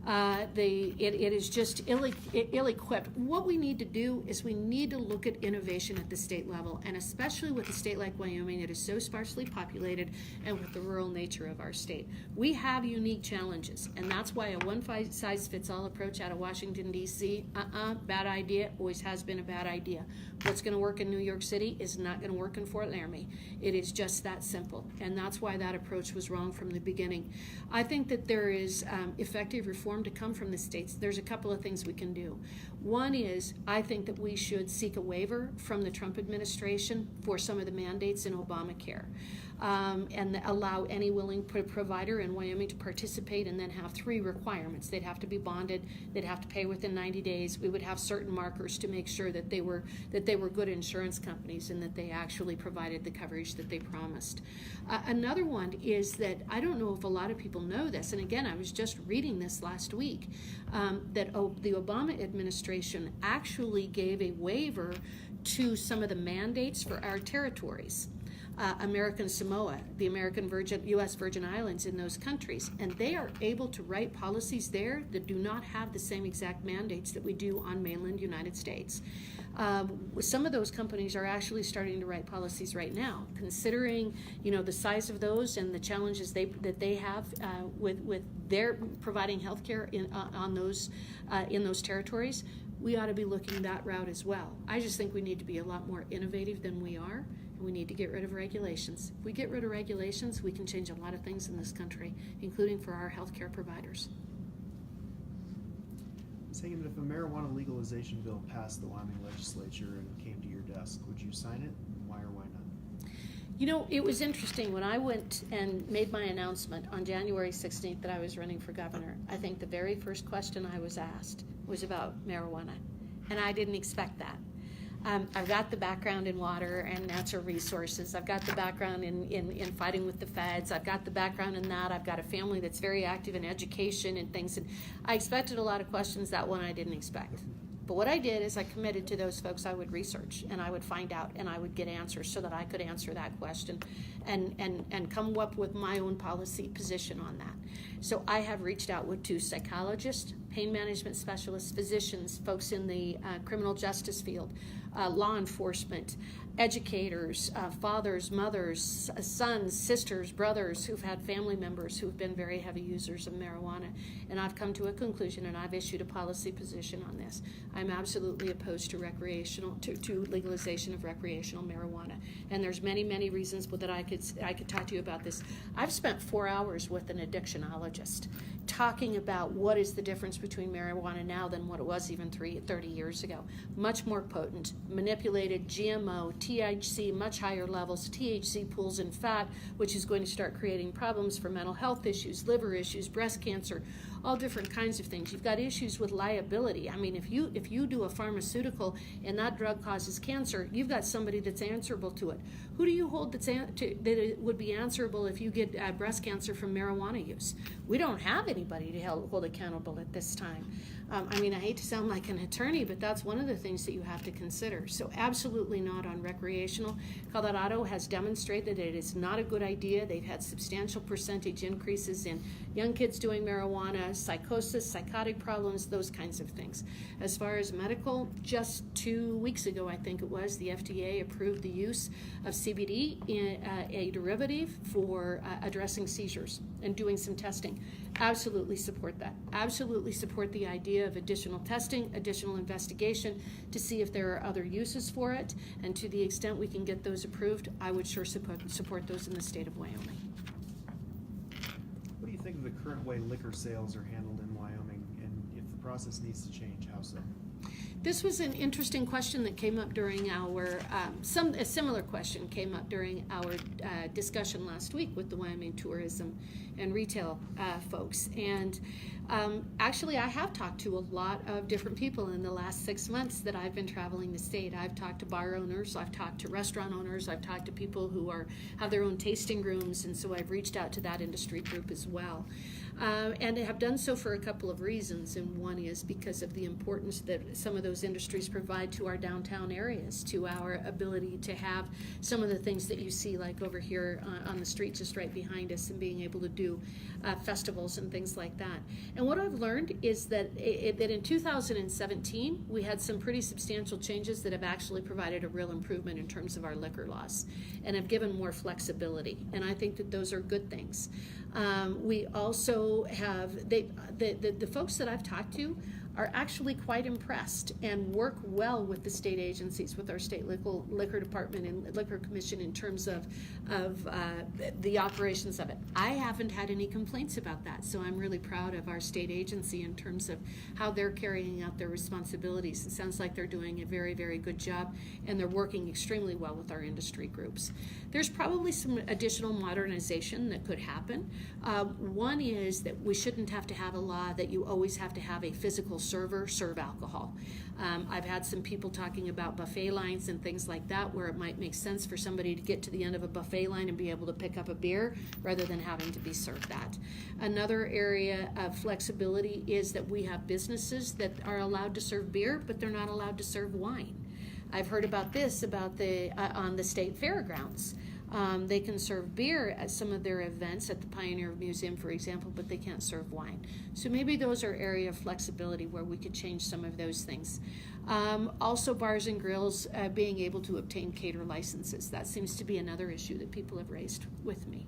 It is just ill-equipped. What we need to do is we need to look at innovation at the state level, and especially with a state like Wyoming that is so sparsely populated and with the rural nature of our state. We have unique challenges, and that's why a one-size-fits-all approach out of Washington, D.C., bad idea, always has been a bad idea. What's going to work in New York City is not going to work in Fort Laramie. It is just that simple, and that's why that approach was wrong from the beginning. I think that there is effective reform to come from the states. There's a couple of things we can do. One is, I think that we should seek a waiver from the Trump administration for some of the mandates in Obamacare, and allow any willing provider in Wyoming to participate, and then have 3 requirements. They'd have to be bonded, they'd have to pay within 90 days. We would have certain markers to make sure that they were good insurance companies and that they actually provided the coverage that they promised. Another one is that I don't know if a lot of people know this, and again, I was just reading this last week, that the Obama administration actually gave a waiver to some of the mandates for our territories. American Samoa, the U.S. Virgin Islands, in those countries, and they are able to write policies there that do not have the same exact mandates that we do on mainland United States. Some of those companies are actually starting to write policies right now, considering the size of those and the challenges that they have with their providing health care in those territories. we ought to be looking that route as well. I just think we need to be a lot more innovative than we are, and we need to get rid of regulations. If we get rid of regulations, we can change a lot of things in this country, including for our healthcare providers. Ms. Hageman, if a marijuana legalization bill passed the Wyoming legislature and came to your desk, would you sign it? Why or why not? You know, it was interesting when I went and made my announcement on January 16th that I was running for governor. I think the very first question I was asked was about marijuana, and I didn't expect that. I've got the background in water and natural resources. I've got the background in fighting with the feds. I've got the background in that. I've got a family that's very active in education and things. And I expected a lot of questions. That one I didn't expect. But what I did is I committed to those folks. I would research and I would find out and I would get answers so that I could answer that question and come up with my own policy position on that. So I have reached out to psychologists, pain management specialists, physicians, folks in the criminal justice field, law enforcement, educators, fathers, mothers, sons, sisters, brothers who've had family members who've been very heavy users of marijuana. And I've come to a conclusion and I've issued a policy position on this. I'm absolutely opposed to to legalization of recreational marijuana. And there's many, many reasons that I could talk to you about this. I've spent 4 hours with an addictionologist talking about what is the difference between marijuana now than what it was even 30 years ago. Much more potent, manipulated, GMO, THC, much higher levels, THC pools in fat, which is going to start creating problems for mental health issues, liver issues, breast cancer, all different kinds of things. You've got issues with liability. I mean, if you do a pharmaceutical and that drug causes cancer, you've got somebody that's answerable to it. Who do you hold that would be answerable if you get breast cancer from marijuana use? We don't have anybody to hold accountable at this time. I mean, I hate to sound like an attorney, but that's one of the things that you have to consider. So absolutely not on recreational. Colorado has demonstrated that it is not a good idea. They've had substantial percentage increases in young kids doing marijuana, psychosis, psychotic problems, those kinds of things. As far as medical, just 2 weeks ago, I think it was, the FDA approved the use of CBD in a derivative for addressing seizures and doing some testing. Absolutely support that. Absolutely support the idea of additional testing, additional investigation to see if there are other uses for it. And to the extent we can get those approved, I would sure support those in the state of Wyoming. What do you think of the current way liquor sales are handled in Wyoming, and if the process needs to change, how so? This was an interesting question that came up during our, a similar question came up during our discussion last week with the Wyoming tourism and retail folks. And actually, I have talked to a lot of different people in the last 6 months that I've been traveling the state. I've talked to bar owners, I've talked to restaurant owners, I've talked to people who have their own tasting rooms, and so I've reached out to that industry group as well. And have done so for a couple of reasons, and one is because of the importance that some of those industries provide to our downtown areas, to our ability to have some of the things that you see like over here on the street just right behind us, and being able to do festivals and things like that. And what I've learned is that that in 2017 we had some pretty substantial changes that have actually provided a real improvement in terms of our liquor laws and have given more flexibility, and I think that those are good things. We also have, the folks that I've talked to are actually quite impressed and work well with the state agencies, with our state liquor department and liquor commission in terms of the operations of it. I haven't had any complaints about that, so I'm really proud of our state agency in terms of how they're carrying out their responsibilities. It sounds like they're doing a very, very good job, and they're working extremely well with our industry groups. There's probably some additional modernization that could happen. One is that we shouldn't have to have a law that you always have to have a physical server serve alcohol. I've had some people talking about buffet lines and things like that, where it might make sense for somebody to get to the end of a buffet line and be able to pick up a beer rather than having to be served that. Another area of flexibility is that we have businesses that are allowed to serve beer, but they're not allowed to serve wine. I've heard about this on the state fairgrounds. They can serve beer at some of their events at the Pioneer Museum, for example, but they can't serve wine. So maybe those are area of flexibility where we could change some of those things. Also, bars and grills being able to obtain cater licenses. That seems to be another issue that people have raised with me.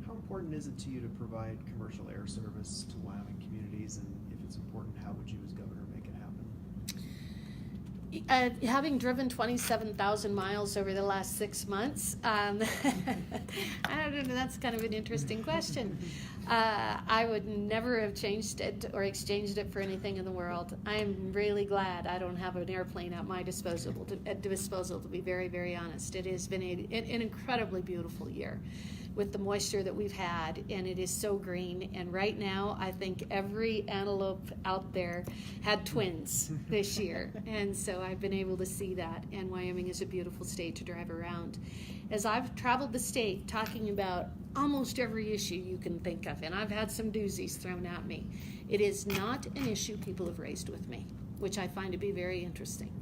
How important is it to you to provide commercial air service to Wyoming communities, and if it's important, how would you as governor make it happen? Having driven 27,000 miles over the last 6 months, I don't know, that's kind of an interesting question. I would never have changed it or exchanged it for anything in the world. I'm really glad I don't have an airplane at my disposal, to be very, very honest. It has been an incredibly beautiful year with the moisture that we've had, and it is so green. And right now, I think every antelope out there had twins this year. And so I've been able to see that, and Wyoming is a beautiful state to drive around. As I've traveled the state talking about almost every issue you can think of, and I've had some doozies thrown at me, it is not an issue people have raised with me, which I find to be very interesting,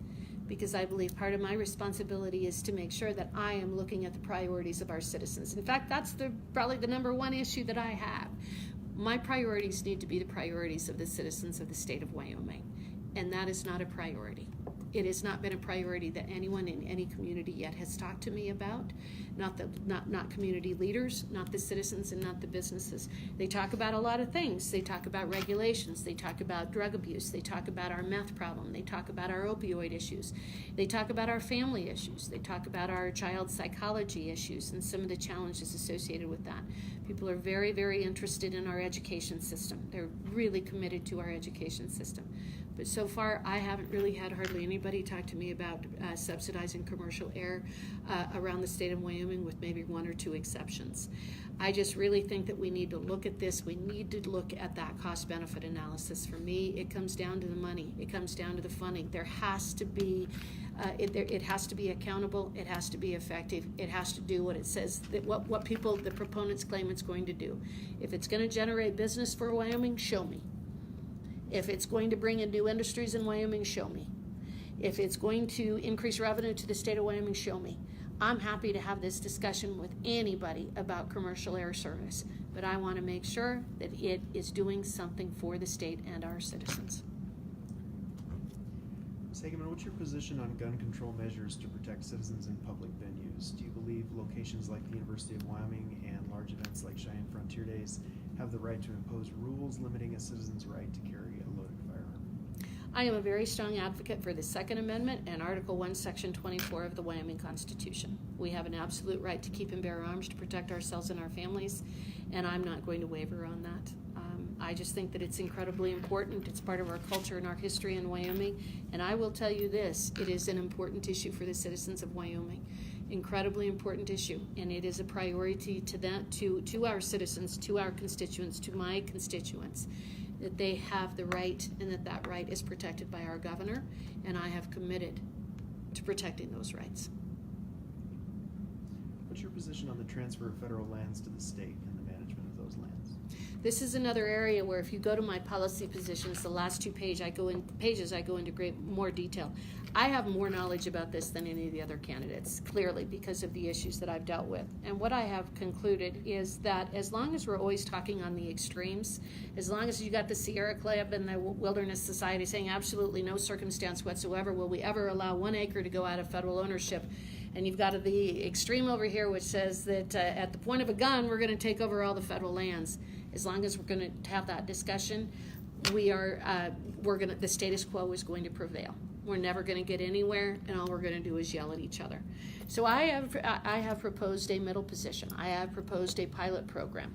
because I believe part of my responsibility is to make sure that I am looking at the priorities of our citizens. In fact, that's probably the number one issue that I have. My priorities need to be the priorities of the citizens of the state of Wyoming, and that is not a priority. It has not been a priority that anyone in any community yet has talked to me about, not community leaders, not the citizens, and not the businesses. They talk about a lot of things. They talk about regulations. They talk about drug abuse. They talk about our meth problem. They talk about our opioid issues. They talk about our family issues. They talk about our child psychology issues and some of the challenges associated with that. People are very, very interested in our education system. They're really committed to our education system. But so far, I haven't really had hardly anybody talk to me about subsidizing commercial air around the state of Wyoming, with maybe one or two exceptions. I just really think that we need to look at this. We need to look at that cost-benefit analysis. For me, it comes down to the money. It comes down to the funding. There has to be, it has to be accountable. It has to be effective. It has to do what it says, that what people, the proponents claim it's going to do. If it's going to generate business for Wyoming, show me. If it's going to bring in new industries in Wyoming, show me. If it's going to increase revenue to the state of Wyoming, show me. I'm happy to have this discussion with anybody about commercial air service, but I want to make sure that it is doing something for the state and our citizens. Ms. Hageman, what's your position on gun control measures to protect citizens in public venues? Do you believe locations like the University of Wyoming and large events like Cheyenne Frontier Days have the right to impose rules limiting a citizen's right to carry a loaded firearm? I am a very strong advocate for the Second Amendment and Article 1, Section 24 of the Wyoming Constitution. We have an absolute right to keep and bear arms to protect ourselves and our families, and I'm not going to waver on that. I just think that it's incredibly important. It's part of our culture and our history in Wyoming, and I will tell you this, it is an important issue for the citizens of Wyoming. Incredibly important issue, and it is a priority to our citizens, to our constituents, to my constituents, that they have the right and that right is protected by our governor, and I have committed to protecting those rights. What's your position on the transfer of federal lands to the state and the management of those lands? This is another area where, if you go to my policy positions, the last two pages, I go into more detail. I have more knowledge about this than any of the other candidates, clearly, because of the issues that I've dealt with. And what I have concluded is that as long as we're always talking on the extremes, as long as you got the Sierra Club and the Wilderness Society saying absolutely no circumstance whatsoever will we ever allow 1 acre to go out of federal ownership, and you've got the extreme over here which says that at the point of a gun we're going to take over all the federal lands. As long as we're going to have that discussion, the status quo is going to prevail. We're never going to get anywhere, and all we're going to do is yell at each other. So I have proposed a middle position. I have proposed a pilot program.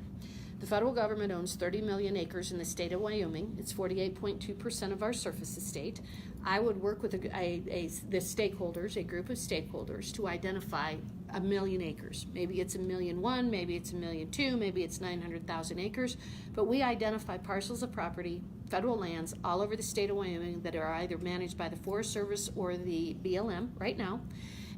The federal government owns 30 million acres in the state of Wyoming. It's 48.2% of our surface estate. I would work with the stakeholders, a group of stakeholders, to identify 1 million acres. Maybe it's 1,000,001, maybe it's 1,000,002, maybe it's 900,000 acres. But we identify parcels of property, federal lands, all over the state of Wyoming that are either managed by the Forest Service or the BLM right now.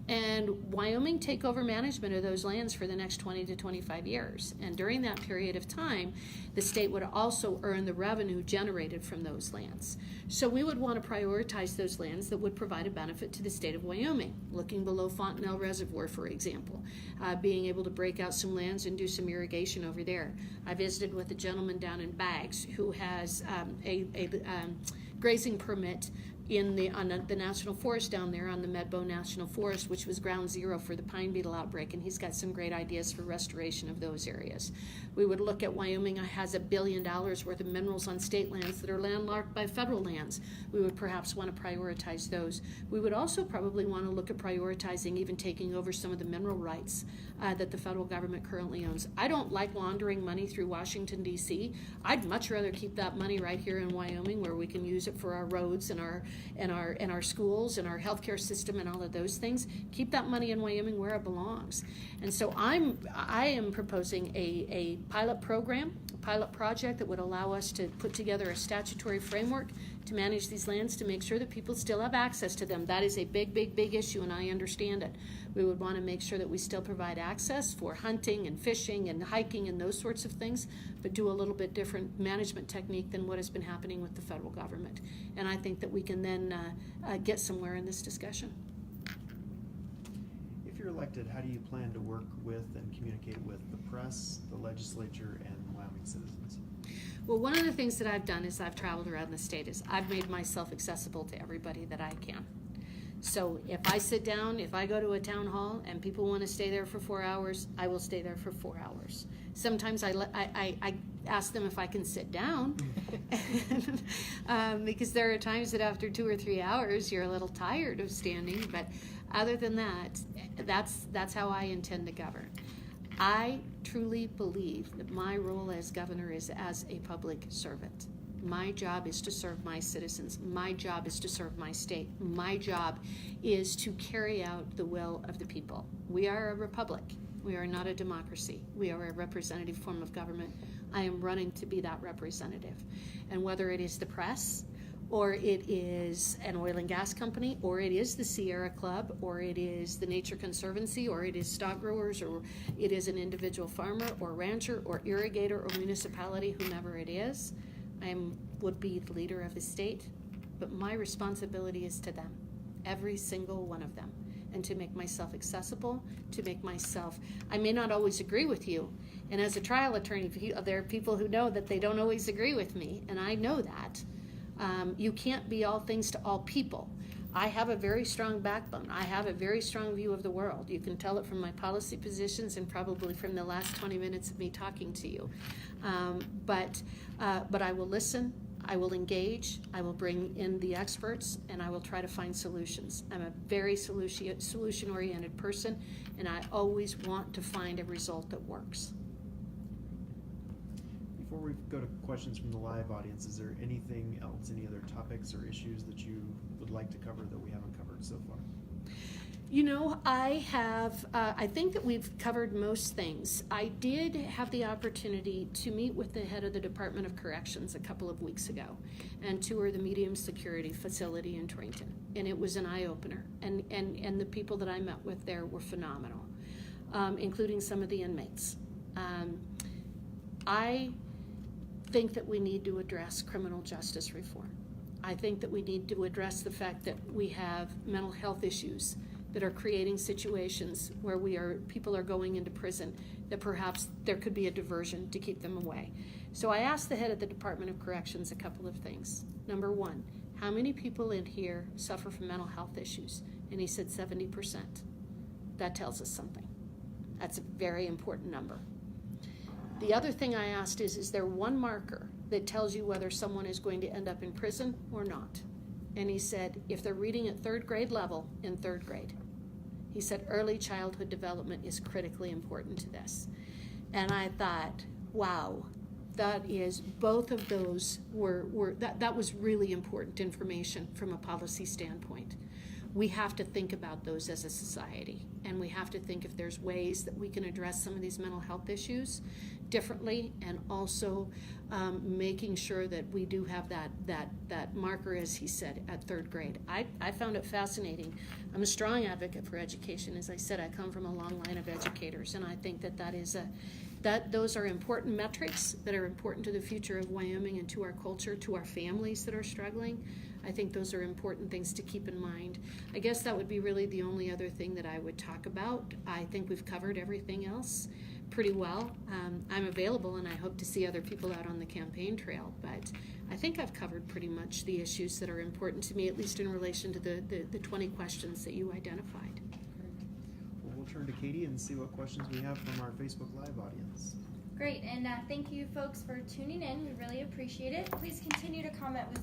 And Wyoming take over management of those lands for the next 20 to 25 years. And during that period of time, the state would also earn the revenue generated from those lands. So we would want to prioritize those lands that would provide a benefit to the state of Wyoming, looking below Fontenelle Reservoir, for example, being able to break out some lands and do some irrigation over there. I visited with a gentleman down in Baggs who has a grazing permit on the national forest down there, on the Medbo National Forest, which was ground zero for the pine beetle outbreak, and he's got some great ideas for restoration of those areas. We would look at Wyoming has $1 billion worth of minerals on state lands that are landlocked by federal lands. We would perhaps want to prioritize those. We would also probably want to look at prioritizing even taking over some of the mineral rights that the federal government currently owns. I don't like laundering money through Washington, D.C. I'd much rather keep that money right here in Wyoming, where we can use it for our roads and our schools and our healthcare system and all of those things. Keep that money in Wyoming where it belongs. And so I am proposing a pilot program, a pilot project that would allow us to put together a statutory framework to manage these lands, to make sure that people still have access to them. That is a big issue, and I understand it. We would want to make sure that we still provide access for hunting and fishing and hiking and those sorts of things, but do a little bit different management technique than what has been happening with the federal government. And I think that we can then get somewhere in this discussion. If you're elected, how do you plan to work with and communicate with the press, the legislature, and Wyoming citizens? Well, one of the things that I've done is I've traveled around the state is I've made myself accessible to everybody that I can. So if I sit down, if I go to a town hall and people want to stay there for 4 hours, I will stay there for 4 hours. Sometimes I ask them if I can sit down because there are times that after 2 or 3 hours you're a little tired of standing, but other than that, that's how I intend to govern. I truly believe that my role as governor is as a public servant. My job is to serve my citizens. My job is to serve my state. My job is to carry out the will of the people. We are a republic. We are not a democracy. We are a representative form of government. I am running to be that representative. And whether it is the press, or it is an oil and gas company, or it is the Sierra Club, or it is the Nature Conservancy, or it is stock growers, or it is an individual farmer or rancher or irrigator or municipality, whomever it is, I would be the leader of the state, but my responsibility is to them, every single one of them, and to make myself accessible, to make myself, I may not always agree with you, and as a trial attorney, there are people who know that they don't always agree with me, and I know that. You can't be all things to all people. I have a very strong backbone. I have a very strong view of the world. You can tell it from my policy positions and probably from the last 20 minutes of me talking to you. But I will listen, I will engage, I will bring in the experts, and I will try to find solutions. I'm a very solution-oriented person, and I always want to find a result that works. Before we go to questions from the live audience, is there anything else, any other topics or issues that you would like to cover that we haven't covered so far? You know, I think that we've covered most things. I did have the opportunity to meet with the head of the Department of Corrections a couple of weeks ago and tour the medium security facility in Torrington. And it was an eye-opener. And the people that I met with there were phenomenal, including some of the inmates. I think that we need to address criminal justice reform. I think that we need to address the fact that we have mental health issues that are creating situations where people are going into prison that perhaps there could be a diversion to keep them away. So I asked the head of the Department of Corrections a couple of things. Number one, how many people in here suffer from mental health issues? And he said 70%. That tells us something. That's a very important number. The other thing I asked is there one marker that tells you whether someone is going to end up in prison or not? And he said, if they're reading at third grade level, in third grade. He said early childhood development is critically important to this. And I thought, wow, that is, both of those that was really important information from a policy standpoint. We have to think about those as a society, and we have to think if there's ways that we can address some of these mental health issues differently, and also making sure that we do have that marker, as he said, at third grade. I found it fascinating. I'm a strong advocate for education. As I said, I come from a long line of educators, and I think those are important metrics that are important to the future of Wyoming and to our culture, to our families that are struggling. I think those are important things to keep in mind. I guess that would be really the only other thing that I would talk about. I think we've covered everything else. pretty well. I'm available, and I hope to see other people out on the campaign trail, but I think I've covered pretty much the issues that are important to me, at least in relation to the 20 questions that you identified. Well, we'll turn to Katie and see what questions we have from our Facebook Live audience. Great, and thank you folks for tuning in. We really appreciate it. Please continue to comment with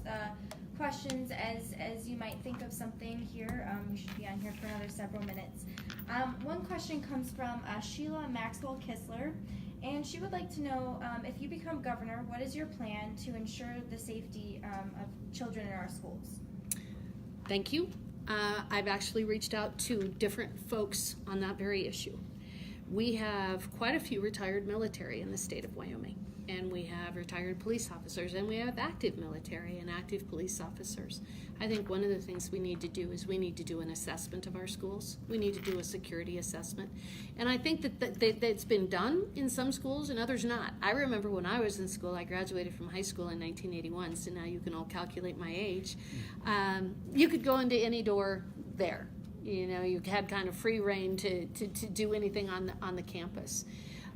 questions as you might think of something here. We should be on here for another several minutes. One question comes from Sheila Maxwell Kistler, and she would like to know, if you become governor, what is your plan to ensure the safety of children in our schools? Thank you. I've actually reached out to different folks on that very issue. We have quite a few retired military in the state of Wyoming, and we have retired police officers, and we have active military and active police officers. I think one of the things we need to do is we need to do an assessment of our schools. We need to do a security assessment. And I think that it's been done in some schools and others not. I remember when I was in school, I graduated from high school in 1981, so now you can all calculate my age. You could go into any door there. You know, you had kind of free reign to do anything on the campus.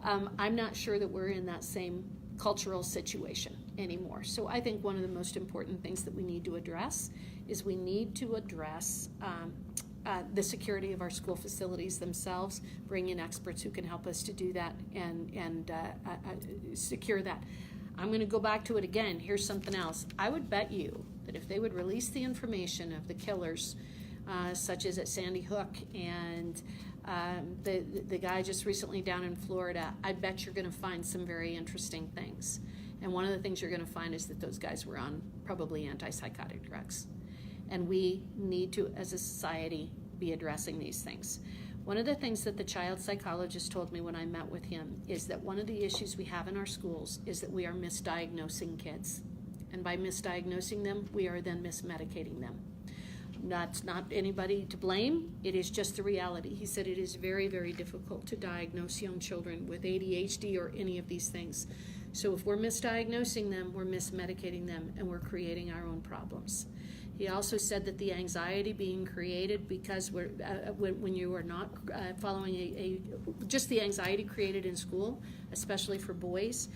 I'm not sure that we're in that same cultural situation anymore. So I think one of the most important things that we need to address is we need to address the security of our school facilities themselves, bring in experts who can help us to do that and secure that. I'm going to go back to it again. Here's something else. I would bet you that if they would release the information of the killers, such as at Sandy Hook and the guy just recently down in Florida, I bet you're going to find some very interesting things. And one of the things you're going to find is that those guys were on probably antipsychotic drugs. And we need to, as a society, be addressing these things. One of the things that the child psychologist told me when I met with him is that one of the issues we have in our schools is that we are misdiagnosing kids. And by misdiagnosing them, we are then mismedicating them. That's not anybody to blame. It is just the reality. He said it is very, very difficult to diagnose young children with ADHD or any of these things. So if we're misdiagnosing them, we're mismedicating them, and we're creating our own problems. He also said that the anxiety being created because when you are not following just the anxiety created in school, especially for boys,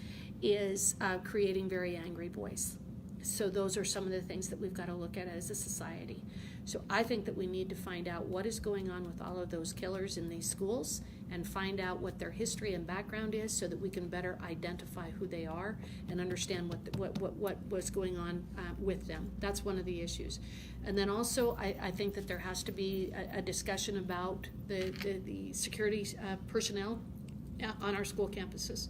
is creating very angry boys. So those are some of the things that we've got to look at as a society. So I think that we need to find out what is going on with all of those killers in these schools and find out what their history and background is so that we can better identify who they are and understand what was going on with them. That's one of the issues. And then also I think that there has to be a discussion about the security personnel on our school campuses.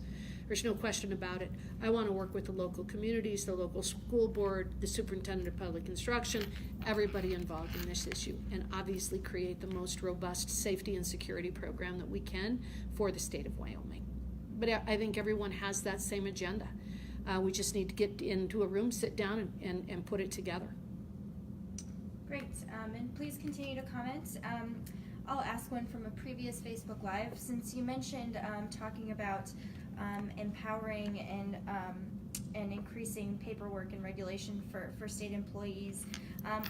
There's no question about it. I want to work with the local communities, the local school board, the superintendent of public instruction, everybody involved in this issue, and obviously create the most robust safety and security program that we can for the state of Wyoming. But I think everyone has that same agenda. We just need to get into a room, sit down, and put it together. Great, and please continue to comment. I'll ask one from a previous Facebook Live. Since you mentioned talking about empowering and increasing paperwork and regulation for state employees,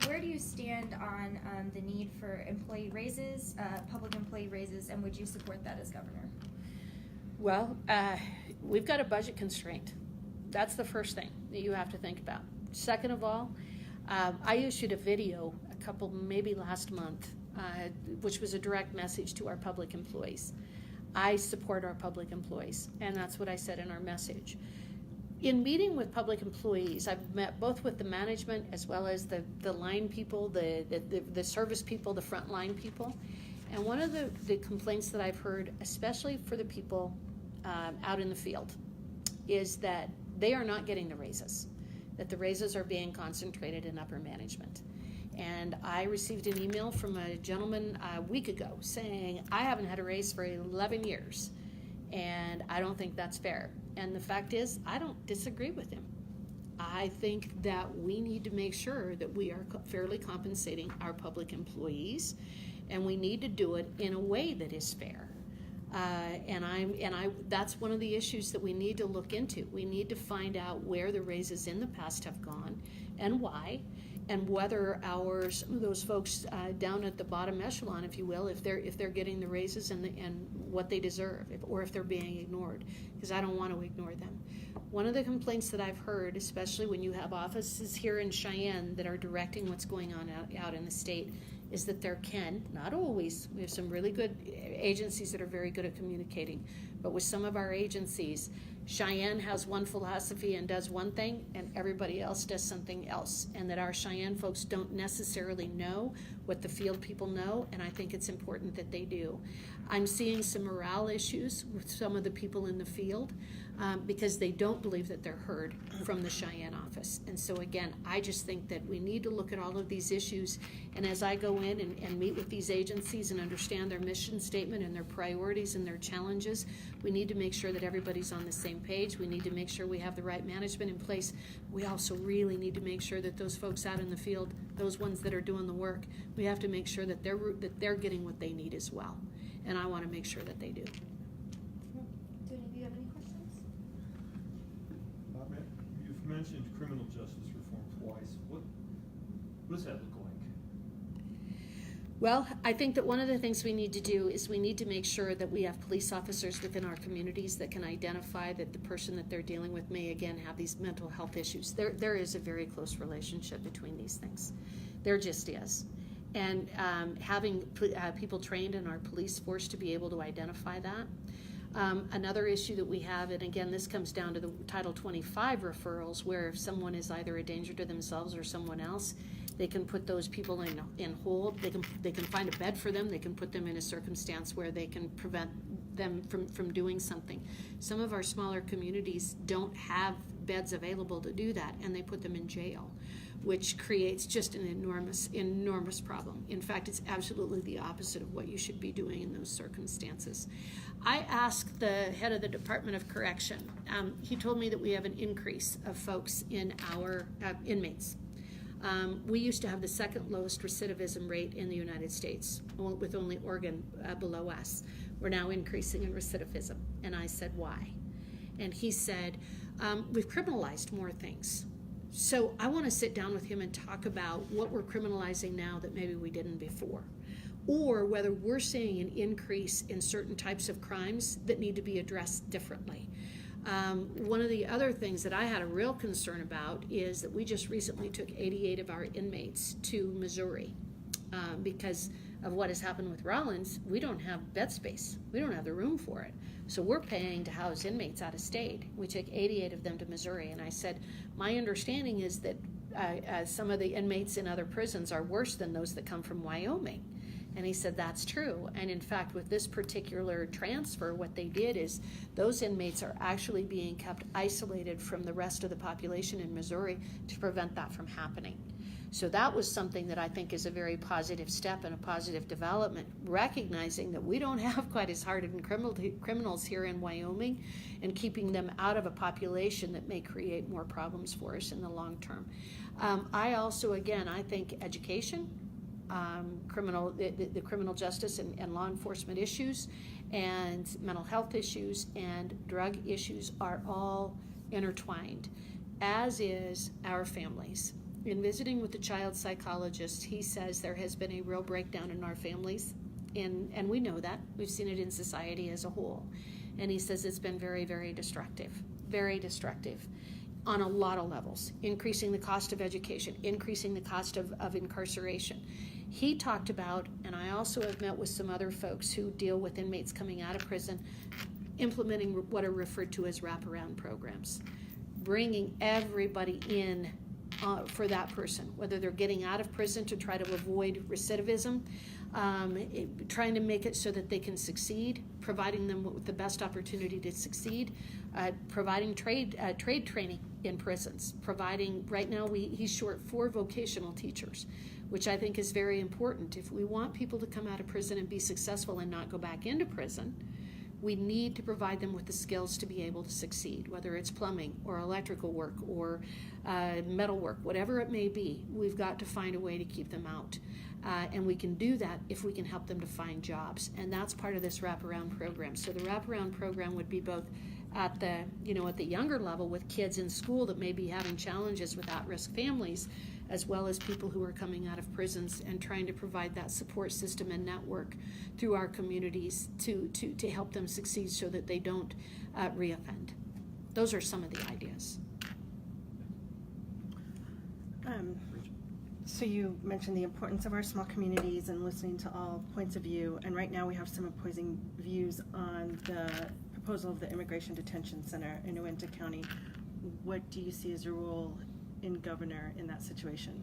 where do you stand on the need for employee raises, public employee raises, and would you support that as governor? Well, we've got a budget constraint. That's the first thing that you have to think about. Second of all, I issued a video maybe last month, which was a direct message to our public employees. I support our public employees, and that's what I said in our message. In meeting with public employees, I've met both with the management as well as the line people, the service people, the frontline people. And one of the complaints that I've heard, especially for the people out in the field, is that they are not getting the raises, that the raises are being concentrated in upper management. And I received an email from a gentleman a week ago saying, I haven't had a raise for 11 years, and I don't think that's fair. And the fact is, I don't disagree with him. I think that we need to make sure that we are fairly compensating our public employees, and we need to do it in a way that is fair. That's one of the issues that we need to look into. We need to find out where the raises in the past have gone and why, and whether some of those folks down at the bottom echelon, if you will, if they're getting the raises and what they deserve, or if they're being ignored, because I don't want to ignore them. One of the complaints that I've heard, especially when you have offices here in Cheyenne that are directing what's going on out in the state, is that there not always, we have some really good agencies that are very good at communicating, but with some of our agencies, Cheyenne has one philosophy and does one thing, and everybody else does something else, and that our Cheyenne folks don't necessarily know what the field people know, and I think it's important that they do. I'm seeing some morale issues with some of the people in the field because they don't believe that they're heard from the Cheyenne office. And so again, I just think that we need to look at all of these issues, and as I go in and meet with these agencies and understand their mission statement and their priorities and their challenges, we need to make sure that everybody's on the same page. We need to make sure we have the right management in place. We also really need to make sure that those folks out in the field, those ones that are doing the work, we have to make sure that they're getting what they need as well. And I want to make sure that they do. Do any of you have any questions? You've mentioned criminal justice reform twice. What does that look like? Well, I think that one of the things we need to do is we need to make sure that we have police officers within our communities that can identify that the person that they're dealing with may, again, have these mental health issues. There is a very close relationship between these things. There just is. And having people trained in our police force to be able to identify that. Another issue that we have, and again, this comes down to the Title 25 referrals, where if someone is either a danger to themselves or someone else, they can put those people in hold. They can find a bed for them. They can put them in a circumstance where they can prevent them from doing something. Some of our smaller communities don't have beds available to do that, and they put them in jail, which creates just an enormous problem. In fact, it's absolutely the opposite of what you should be doing in those circumstances. I asked the head of the Department of Correction. He told me that we have an increase of folks in our inmates. We used to have the second lowest recidivism rate in the United States, with only Oregon below us. We're now increasing in recidivism. And I said, why? And he said, we've criminalized more things. So I want to sit down with him and talk about what we're criminalizing now that maybe we didn't before, or whether we're seeing an increase in certain types of crimes that need to be addressed differently. One of the other things that I had a real concern about is that we just recently took 88 of our inmates to Missouri because of what has happened with Rollins. We don't have bed space. We don't have the room for it. So we're paying to house inmates out of state. We took 88 of them to Missouri, and I said, my understanding is that some of the inmates in other prisons are worse than those that come from Wyoming. And he said, that's true. And in fact, with this particular transfer, what they did is those inmates are actually being kept isolated from the rest of the population in Missouri to prevent that from happening. So that was something that I think is a very positive step and a positive development, recognizing that we don't have quite as hardened criminals here in Wyoming, and keeping them out of a population that may create more problems for us in the long term. I also, again, I think education, the criminal justice and law enforcement issues, and mental health issues and drug issues are all intertwined, as is our families. In visiting with the child psychologist, he says there has been a real breakdown in our families, and we know that. We've seen it in society as a whole. And he says it's been very, very destructive on a lot of levels, increasing the cost of education, increasing the cost of incarceration. He talked about, and I also have met with some other folks who deal with inmates coming out of prison, implementing what are referred to as wraparound programs, bringing everybody in for that person, whether they're getting out of prison to try to avoid recidivism, trying to make it so that they can succeed, providing them with the best opportunity to succeed, providing trade training in prisons, providing, right now he's short 4 vocational teachers, which I think is very important. If we want people to come out of prison and be successful and not go back into prison, we need to provide them with the skills to be able to succeed, whether it's plumbing or electrical work or metal work, whatever it may be. We've got to find a way to keep them out. And we can do that if we can help them to find jobs. And that's part of this wraparound program. So the wraparound program would be both at the younger level with kids in school that may be having challenges with at-risk families, as well as people who are coming out of prisons, and trying to provide that support system and network through our communities to help them succeed so that they don't reoffend. Those are some of the ideas. So you mentioned the importance of our small communities and listening to all points of view, and right now we have some opposing views on the proposal of the Immigration Detention Center in Uinta County. What do you see as your role in governor in that situation?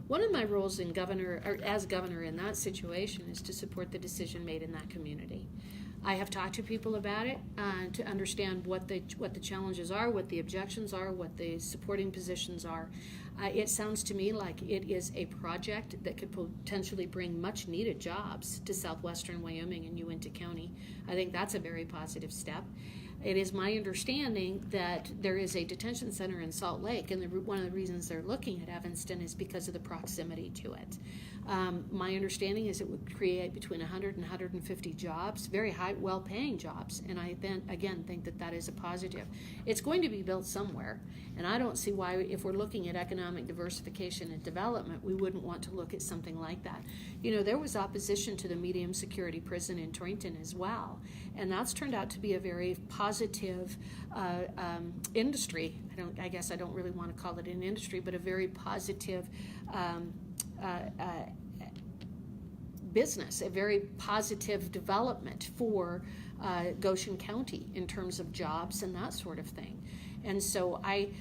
One of my roles in governor, or as governor in that situation, is to support the decision made in that community. I have talked to people about it to understand what the challenges are, what the objections are, what the supporting positions are. It sounds to me like it is a project that could potentially bring much needed jobs to southwestern Wyoming and Uinta County. I think that's a very positive step. It is my understanding that there is a detention center in Salt Lake, and one of the reasons they're looking at Evanston is because of the proximity to it. My understanding is it would create between 100 and 150 jobs, very high, well-paying jobs, and I then again think that that is a positive. It's going to be built somewhere, and I don't see why, if we're looking at economic diversification and development, we wouldn't want to look at something like that. You know, there was opposition to the medium security prison in Torrington as well, and that's turned out to be a very positive industry. I guess I don't really want to call it an industry, but a very positive business, a very positive development for Goshen County in terms of jobs and that sort of thing. And so I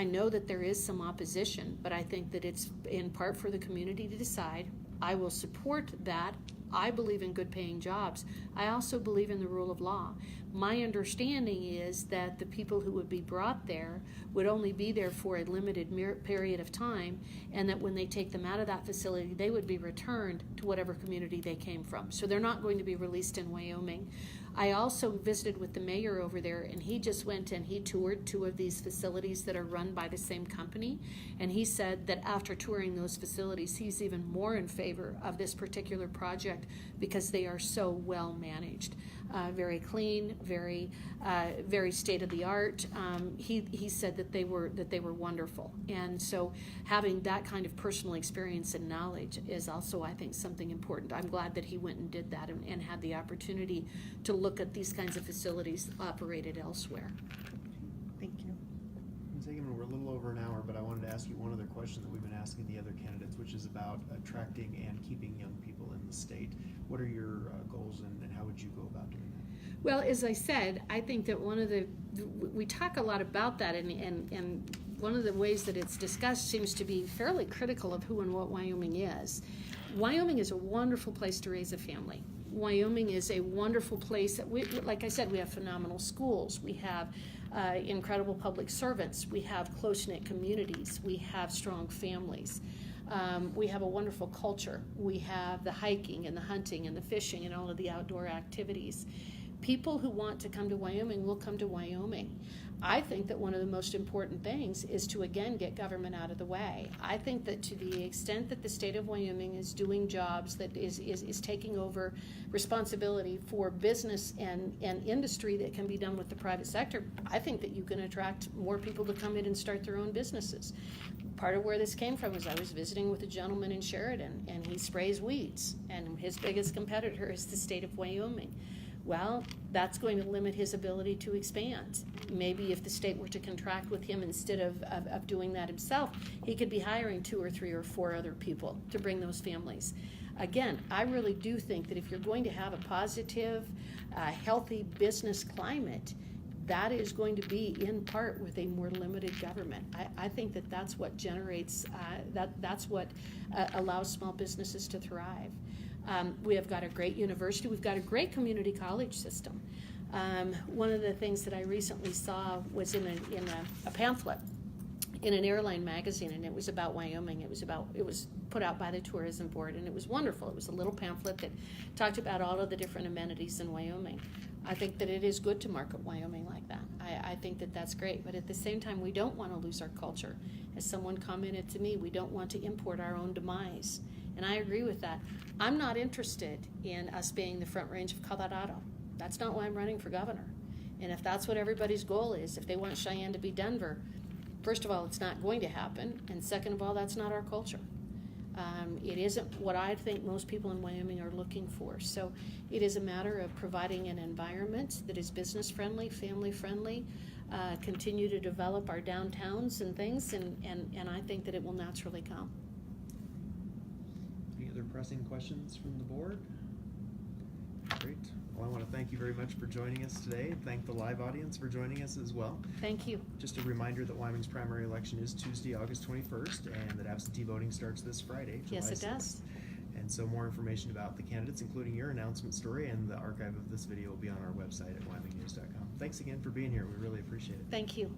know that there is some opposition, but I think that it's in part for the community to decide. I will support that. I believe in good paying jobs. I also believe in the rule of law. My understanding is that the people who would be brought there would only be there for a limited period of time, and that when they take them out of that facility, they would be returned to whatever community they came from. So they're not going to be released in Wyoming. I also visited with the mayor over there, and he just went and he toured 2 of these facilities that are run by the same company, and he said that after touring those facilities, he's even more in favor of this particular project because they are so well managed. Very clean, very state of the art. He said that they were wonderful, and so having that kind of personal experience and knowledge is also, I think, something important. I'm glad that he went and did that and had the opportunity to look at these kinds of facilities operated elsewhere. Thank you. Ms. Hageman, we're a little over an hour, but I wanted to ask you one other question that we've been asking the other candidates, which is about attracting and keeping young people in the state. What are your goals, and how would you go about doing that? Well, as I said, I think that we talk a lot about that, and one of the ways that it's discussed seems to be fairly critical of who and what Wyoming is. Wyoming is a wonderful place to raise a family. Wyoming is a wonderful place that like I said, we have phenomenal schools. We have incredible public servants. We have close-knit communities. We have strong families. We have a wonderful culture. We have the hiking and the hunting and the fishing and all of the outdoor activities. People who want to come to Wyoming will come to Wyoming. I think that one of the most important things is to, again, get government out of the way. I think that to the extent that the state of Wyoming is doing jobs, that is taking over responsibility for business and industry that can be done with the private sector, I think that you can attract more people to come in and start their own businesses. Part of where this came from is I was visiting with a gentleman in Sheridan, and he sprays weeds, and his biggest competitor is the state of Wyoming. Well, that's going to limit his ability to expand. Maybe if the state were to contract with him instead of doing that himself, he could be hiring 2 or 3 or 4 other people to bring those families. Again, I really do think that if you're going to have a positive, healthy business climate, that is going to be in part with a more limited government. I think that that's what generates, that's what allows small businesses to thrive. We have got a great university. We've got a great community college system. One of the things that I recently saw was in a pamphlet in an airline magazine, and it was about Wyoming. It was put out by the tourism board, and it was wonderful. It was a little pamphlet that talked about all of the different amenities in Wyoming. I think that it is good to market Wyoming like that. I think that that's great, but at the same time, we don't want to lose our culture. As someone commented to me, we don't want to import our own demise. And I agree with that. I'm not interested in us being the Front Range of Colorado. That's not why I'm running for governor. And if that's what everybody's goal is, if they want Cheyenne to be Denver, First of all, it's not going to happen, and second of all, that's not our culture. It isn't what I think most people in Wyoming are looking for. So it is a matter of providing an environment that is business friendly, family friendly, continue to develop our downtowns and things, and I think that it will naturally come. Any other pressing questions from the board? Great. Well, I want to thank you very much for joining us today. Thank the live audience for joining us as well. Thank you. Just a reminder that Wyoming's primary election is Tuesday, August 21st, and that absentee voting starts this Friday, July Yes, it 6th. does. And so more information about the candidates, including your announcement story and the archive of this video, will be on our website at wyomingnews.com. Thanks again for being here. We really appreciate it. Thank you.